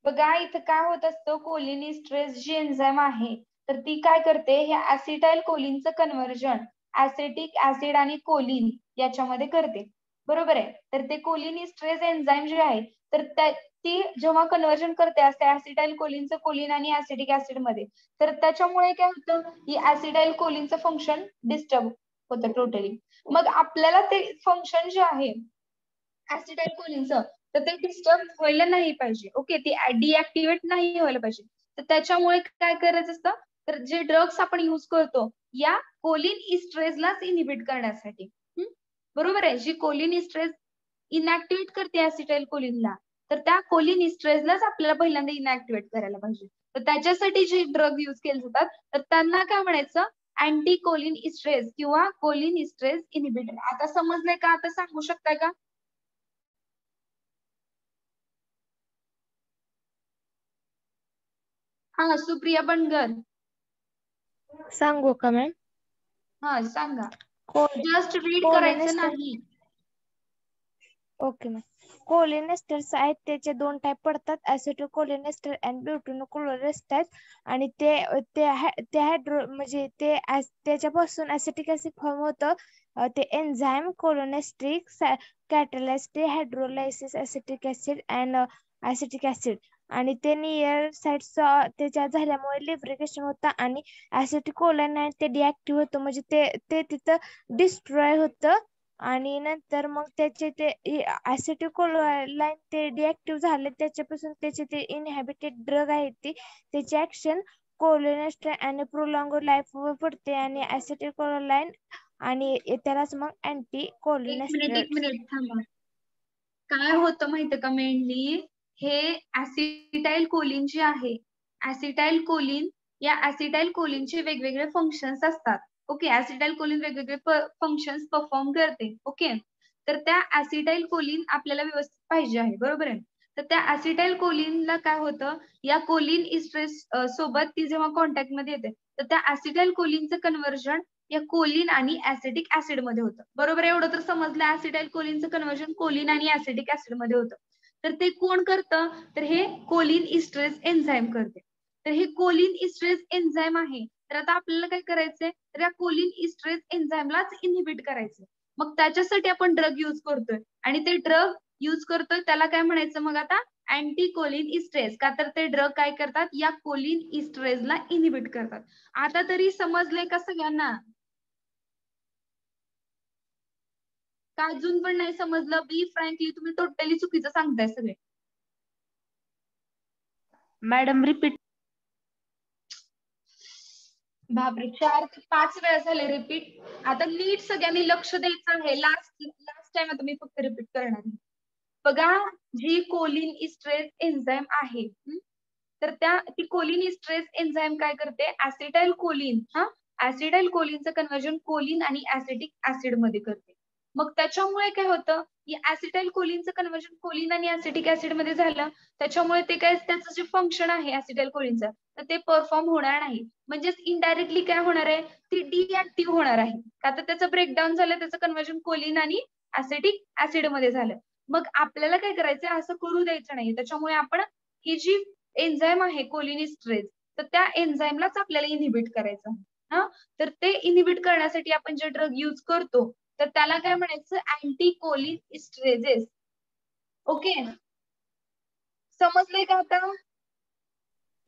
बघा इथं काय होत असतं, कोलिन इस्ट्रेस जी एन्झाइम आहे तर ती काय करते, हे ऍसिटाइल कोलिनचं कन्व्हर्जन ऍसिटिक ऍसिड आणि कोलिन याच्यामध्ये करते. बरोबर आहे? तर ते कोलिन इस्ट्रेस एन्झाइम जे आहे तर ती जेव्हा कन्व्हर्जन करते असते ऍसिटाइल कोलिनचं कोलिन आणि ऍसिटिक ऍसिड मध्ये, तर त्याच्यामुळे काय होतं, ही ऍसिटाइल कोलिनचं फंक्शन डिस्टर्ब होतं टोटली. मग आपल्याला ते फंक्शन जे आहे ऍसिटाइल कोलिनचं तर ते डिस्टर्ब व्हायला नाही पाहिजे. ओके, ते डिऍक्टिव्हेट नाही व्हायला पाहिजे. तर त्याच्यामुळे काय करायचं असतं, तर जे ड्रग्स आपण युज करतो या कोलिन इस्ट्रेसलाच इनिबिट करण्यासाठी. बरोबर आहे? जी कोलिन इस्ट्रेस इनॅक्टिव्हेट करते ऍसिटाइल कोलिनला, तर त्या कोलिन इस्ट्रेसलाच आपल्याला पहिल्यांदा इनॅक्टिव्हेट करायला पाहिजे. तर त्याच्यासाठी जे ड्रग युज केले जातात तर त्यांना काय म्हणायचं, अँटी कोलिन इस्ट्रेस किंवा कोलिन इस्ट्रेस इनिबिटर. आता समजलंय का? आता सांगू शकताय का? हा, सुप्रिया बनगर. सांगू का मॅम? हा सांगा, कोल जस्ट रीड करायचं नाही. Okay ma'am. कोलिनेस्टर्स आहेत त्याचे 2 टाइप पडतात, ऍसिटोकोलिनेस्टर अँड ब्युटिनोकोलिनेस्टर. आणि ते हायड्रो म्हणजे ते त्याच्यापासून ऍसिटिक ऍसिड फॉर्म होतं ते enzyme cholinesterase catalyst hydrolysis acetic acid and acetic acid आणि ते नियर साइट्स त्याच्या झाल्यामुळे लिब्रिकेशन होतं आणि ऍसिटिकोलाइन ते डिऍक्टिव्ह होतं म्हणजे ते ते तिथं डिस्ट्रॉय होतं आणि नंतर मग त्याचे ते ऍसिटिकोलाइन ते डिऍक्टिव्ह झाले त्याच्यापासून त्याचे ते इनहॅबिटेड ड्रग आहे ती त्याची ऍक्शन कोलोनेस्टर आणि प्रोलॉंग लाईफ वर पडते आणि ऍसिटिकोलाइन आणि त्यालाच मग अँटी एक कोलोनेस्टर मिनिट थांबा. काय होतं माहितीये का मेनली हे ऍसिटाइल कोलिन जे आहे ऍसिटाइल कोलिन या ऍसिटाइल कोलिनचे वेगवेगळे फंक्शन्स असतात. ओके ऍसिटाइल कोलिन वेगवेगळे फंक्शन्स परफॉर्म करते. ओके तर त्या ऍसिटाइल कोलिन आपल्याला व्यवस्थित पाहिजे आहे बरोबर आहे. तर त्या ऍसिटाइल कोलिनला काय होतं या कोलिन इस्ट्रेस सोबत ती जेव्हा कॉन्टॅक्ट मध्ये येते तर त्या ऍसिटाइल कोलिनचं कन्व्हर्जन या कोलिन आणि ऍसिटिक ऍसिड मध्ये होतं. बरोबर एवढं तर समजलं ऍसिटाइल कोलिनचं कन्व्हर्जन कोलिन आणि ऍसिटिक ऍसिड मध्ये होतं. तर ते कोण करतं तर हे कोलिन इस्ट्रेस एन्झाईम करते. तर हे कोलिन इस्ट्रेस एन्झाईम आहे तर आता आपल्याला काय करायचंय तर या कोलिन इस्ट्रेस एन्झाईमलाच इनहिबिट करायचं. मग त्याच्यासाठी आपण ड्रग युज करतोय आणि ते ड्रग युज करतोय त्याला काय म्हणायचं मग आता अँटी कोलिन इस्ट्रेस का तर ते ड्रग काय करतात या कोलिन इस्ट्रेसला इनहिबिट करतात. आता तरी समजलंय का सगळ्यांना का अजून पण नाही समजलं. बी फ्रँकली तुम्ही टोटली चुकीचं सांगताय सगळे. Madam repeat. बापरे 4 ते 5 वेळा झाले रिपीट. आता नीट सगळ्यांनी लक्ष द्यायचं आहे. लास्ट टाइम आता मी फक्त रिपीट करणार आहे. बघा जी कोलिन इस्ट्रेस एन्झाईम आहे तर ती कोलिन इस्ट्रेस एन्झाईम काय करते ऍसिटाइल कोलिन ऍसिटाइल कोलिनचं कन्व्हर्जन कोलिन आणि ऍसिटिक ऍसिड मध्ये करते. मग त्याच्यामुळे काय होतं ऍसिटाइल कोलिनचं कन्व्हर्जन कोलिन आणि ऍसिटिक ऍसिड मध्ये झालं त्याच्यामुळे ते काय त्याचं जे फंक्शन आहे ऍसिटाइल कोलिनचं तर ते परफॉर्म होणार नाही. म्हणजेच इनडायरेक्टली काय होणार आहे ती डिऍक्टिव्ह होणार आहे का तर त्याचं ब्रेकडाऊन झालं त्याचं कन्व्हर्जन कोलिन आणि ऍसिटिक ऍसिड मध्ये झालं. मग आपल्याला काय करायचंय असं करू द्यायचं नाही. त्याच्यामुळे आपण ही जी एन्झाईम आहे कोलिन इस्ट्रेस तर त्या एन्झाईमलाच आपल्याला इनहिबिट करायचं तर ते इनहिबिट करण्यासाठी आपण जे ड्रग युज करतो तर त्याला काय म्हणायचं अँटी कोलिन इस्ट्रेजेस. ओके समजलंय का आता.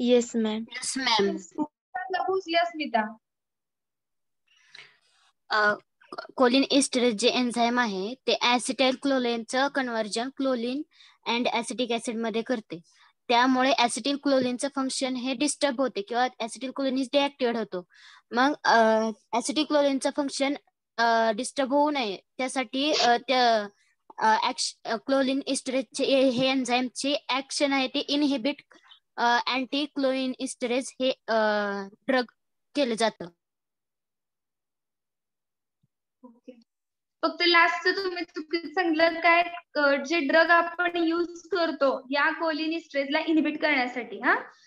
Yes ma'am. पोहोचली अस्मिता. कोलिन इस्टरेज जे एन्झाईम आहे ते ऍसिटाइल क्लोलिनचं कन्व्हर्जन क्लोलिन अँड ऍसिटिक ऍसिड मध्ये करते. त्यामुळे ऍसिटिल क्लोलिनचं फंक्शन हे डिस्टर्ब होते किंवा ऍसिटिल क्लोलिन डिऍक्टिव्हेट होतो. मग ऍसिटिल क्लोलिनचं फंक्शन डिस्टर्ब होऊ नये त्यासाठी क्लोलिन इस्टरेजचे हे एन्झाईमचे ऍक्शन आहे ते इनहिबिट अँटी क्लोलिन इस्टरेज हे ड्रग केलं जातं. फक्त लास्टचं तुम्ही चुकीचं सांगितलं काय जे ड्रग आपण युज करतो या कोलिन इस्ट्रेसला इनहिबिट करण्यासाठी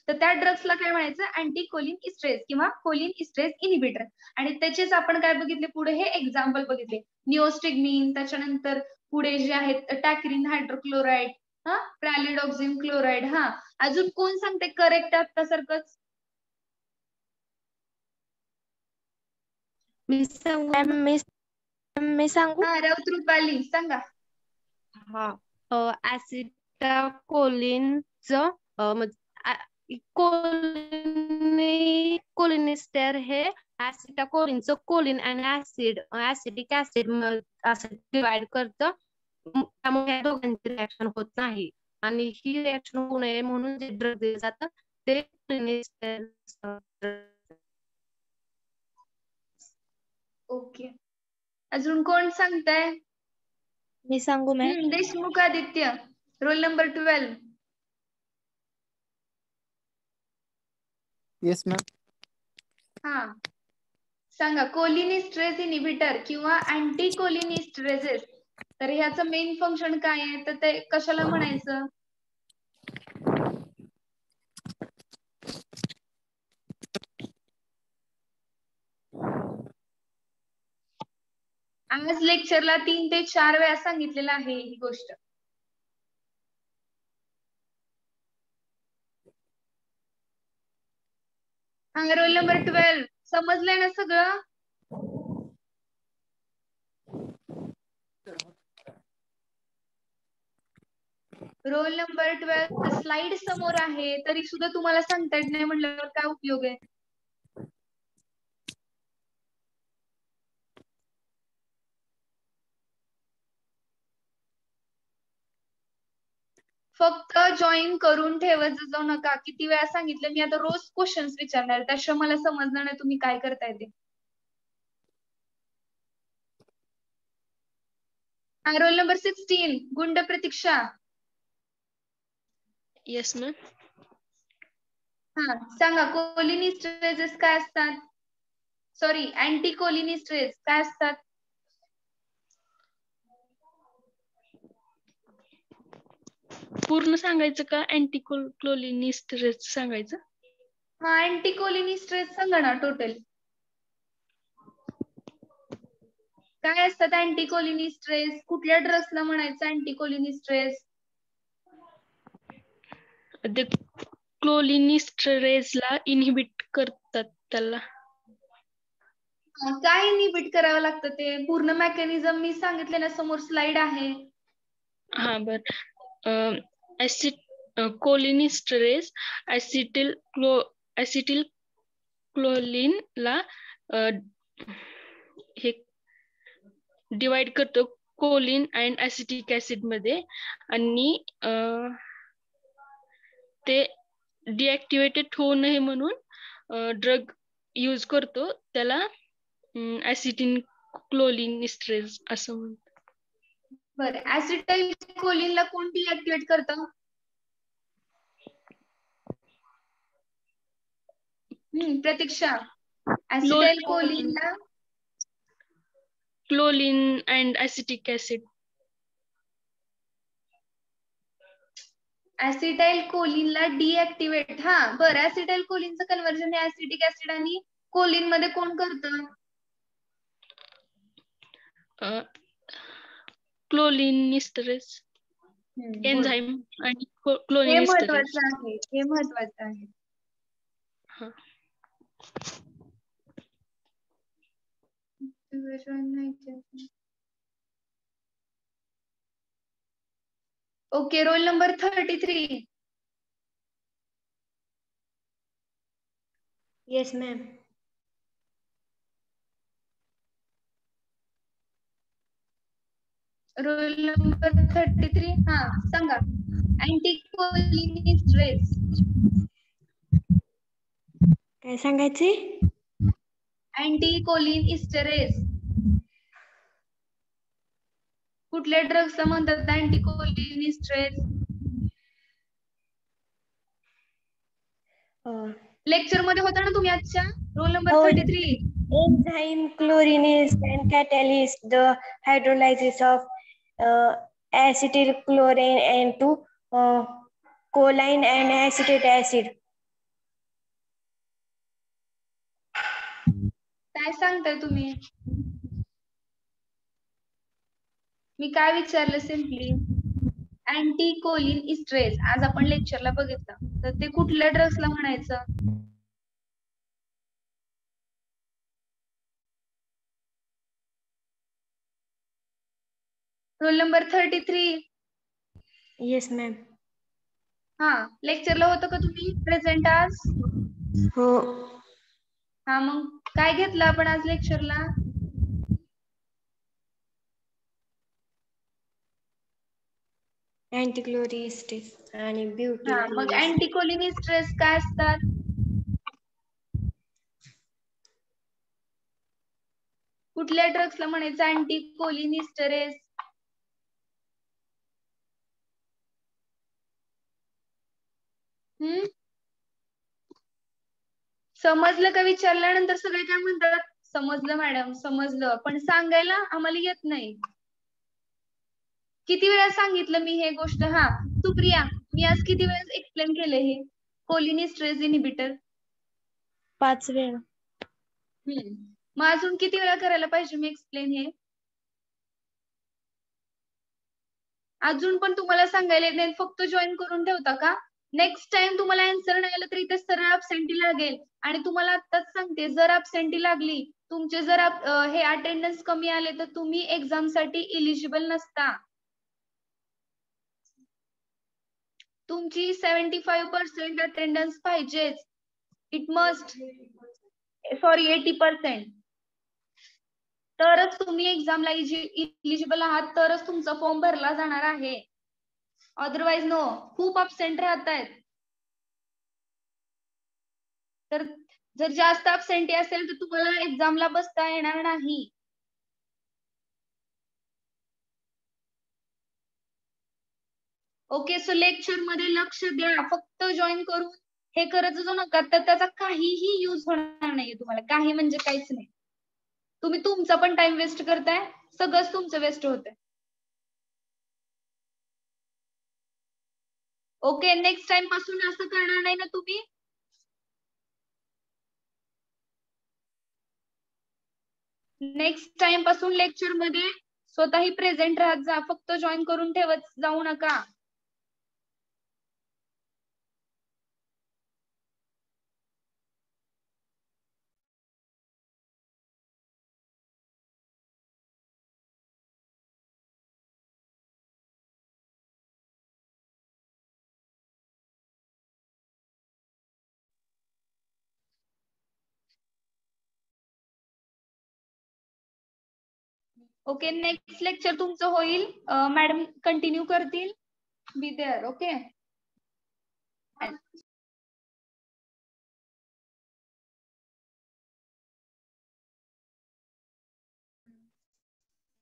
तर त्या ड्रग्सला काय म्हणायचं अँटी कोलिन इस्ट्रेस किंवा कोलिन इस्ट्रेस इनहिबिटर. आणि त्याचेच आपण काय बघितले पुढे हे एक्झाम्पल बघितले निओस्टिग्मिन त्याच्यानंतर पुढे जे आहेत टॅक्रिन हायड्रोक्लोराइड प्रॅलिडॉक्सिन क्लोराइड. अजून कोण सांगते करेक्ट आतासारखंच. मी सांगू. मी सांगू. रौद्रुपाली सांगा. ऍसिटाकोलिनचं कोलिनिस्टर हे ऍसिटाकोलिनचं कोलिन आणि ऍसिटिक ऍसिड असं डिवाइड करतं. त्यामुळे या दोघांची रिएक्शन होत नाही आणि ही रिएक्शन होऊ नये म्हणून जे ड्रग दिले जातं ते ओके अजून कोण सांगताय. मी सांगू ma'am. Deshmukh Aditya roll number 12. Yes ma'am. सांगा कोलिन इस्ट्रेस इनहिबिटर किंवा अँटी कोलिन इस्ट्रेजेस तर ह्याचं मेन फंक्शन काय आहे तर ते कशाला म्हणायचं. आज लेक्चरला 3 ते 4 वेळा सांगितलेलं आहे ही गोष्ट. रोल नंबर 12 समजलंय ना सगळं. रोल नंबर 12 स्लाइड समोर आहे तरी सुद्धा तुम्हाला सांगता येत नाही म्हटल्यावर काय उपयोग आहे. फक्त जॉईन करून ठेवत जाऊ नका. किती वेळा सांगितलं मी, आता रोज क्वेश्चन्स विचारणार त्याशिवाय मला समजणार नाही तुम्ही काय करताय ते. रोल नंबर 16 गुंड प्रतीक्षा. Yes ma'am. हा सांगा कोलिनिस्टरेजेस काय असतात. सॉरी अँटी कोलिनिस्टरेज काय असतात. पूर्ण सांगायचं का अँटी कोलिनिस्टरेज सांगायचं. हा अँटी कोलिनिस्टरेज सांगा ना टोटल. काय असतात अँटी कोलिनिस्टरेज. कुठल्या ड्रग्सला म्हणायचं अँटी कोलिनिस्टरेज. ते कोलिनिस्टरेजला इनहिबिट करतात त्याला. काय इनहिबिट करावं लागतं ते पूर्ण मेकॅनिझम मी सांगितले ना, समोर स्लाइड आहे. हा बर. कोलिनिस्टरेज ऍसिटिल क्लोलीनला हे डिवाइड करतो कोलिन अँड ऍसिटिक ऍसिड मध्ये आणि ते डिऍक्टिव्हेटेड होऊ नये म्हणून ड्रग यूज करतो त्याला ऍसिटिल क्लोलिनिस्टरेज असं म्हणतात. बरं ऍसिटाइल कोलिनला कोण डिऍक्टिव्हेट करतं. प्रतीक्षा ऍसिटाइल कोलिनला क्लोलीन अँड ऍसिटिक ऍसिड. ऍसिटाइल कोलिनला डिऍक्टिव्हेट. हा बरं ऍसिटाइल कोलिनचं कन्व्हर्जन हे ऍसिटिक ऍसिड आणि कोलिन मध्ये कोण करतं. क्लोलिनिस्टरेज एन्झाईम आणि हे क्लोलिनिस्टरेज. महत्वाचं आहे. हे महत्वाचं आहे. हा. Okay roll number 33. Yes ma'am. Roll number 33 हा सांगा अँटी कोलिनिस्टरेज. काय सांगायचे. अँटी कोलिनिस्टरेज कुठल्या ड्रग्सला म्हणतात अँटी कोलिनिस्टरेज. लेक्चर मध्ये होता ना तुम्ही आजच्या roll number 33. Enzyme, chlorinase and catalyst the hydrolysis of acetylchlorine into choline and acetic acid. काय सांगताय तुम्ही. मी काय विचारलं सिम्पली अँटी कोलिनिस्टरेज आज आपण लेक्चरला बघितलं तर ते कुठल्या ड्रग्सला म्हणायचं. Roll number 33. Yes ma'am. हा लेक्चरला होतं का तुम्ही प्रेझेंट आज. हो. हा मग काय घेतलं आपण आज लेक्चरला. अँटी कोलिनिस्टरेज आणि ब्युटी. हा मग अँटी कोलिनिस्टरेज काय असतात. कुठल्या ड्रग्सला म्हणायचं अँटी कोलिनिस्टरेज. समजलं का. विचारल्यानंतर सगळे काय म्हणतात समजलं मॅडम समजलं, पण सांगायला आम्हाला येत नाही. किती वेळा सांगितलं मी हे गोष्ट. हा सुप्रिया मी आज किती वेळा एक्सप्लेन केले हे कोलिनिस्टरेज इनहिबिटर. 5 वेळा. मग अजून किती वेळा करायला पाहिजे मी एक्सप्लेन हे. अजून पण तुम्हाला सांगायला येत नाही, फक्त जॉईन करून ठेवता का. नेक्स्ट टाइम तुम्हाला आन्सर नाही आलं तर इथे सरळ अबसेंटी लागेल. आणि तुम्हाला आताच सांगते जर अबसेंटी लागली तुमचे जर हे अटेंडन्स कमी आले तर तुम्ही एक्झाम साठी इलिजिबल नसता. तुमची 75% अटेंडन्स पाहिजेच. It must, sorry 80%. तरच तुम्ही एक्झामला इलिजिबल आहात, तरच तुमचा फॉर्म भरला जाणार आहे. Otherwise no. खूप अब्सेंट राहत आहेत. तर जर जास्त अब्सेंटी असेल तर तुम्हाला एक्झामला बसता येणार नाही. ओके, सो लेक्चर मध्ये लक्ष द्या. फक्त जॉईन करून हे करत जाऊ नका, तर त्याचा काहीही यूज होणार नाहीये तुम्हाला. काही म्हणजे काहीच नाही. तुम्ही तुमचा पण टाइम वेस्ट करताय, सगळंच तुमचं वेस्ट होतंय. ओके, नेक्स्ट टाइम पासून असं करणार नाही ना तुम्ही? नेक्स्ट टाइम पासून लेक्चर मध्ये स्वतःही प्रेझेंट राहत जा, फक्त जॉईन करून ठेवत जाऊ नका. ओके, नेक्स्ट लेक्चर तुमचं होईल, मॅडम कंटिन्यू करतील. Be there. ओके.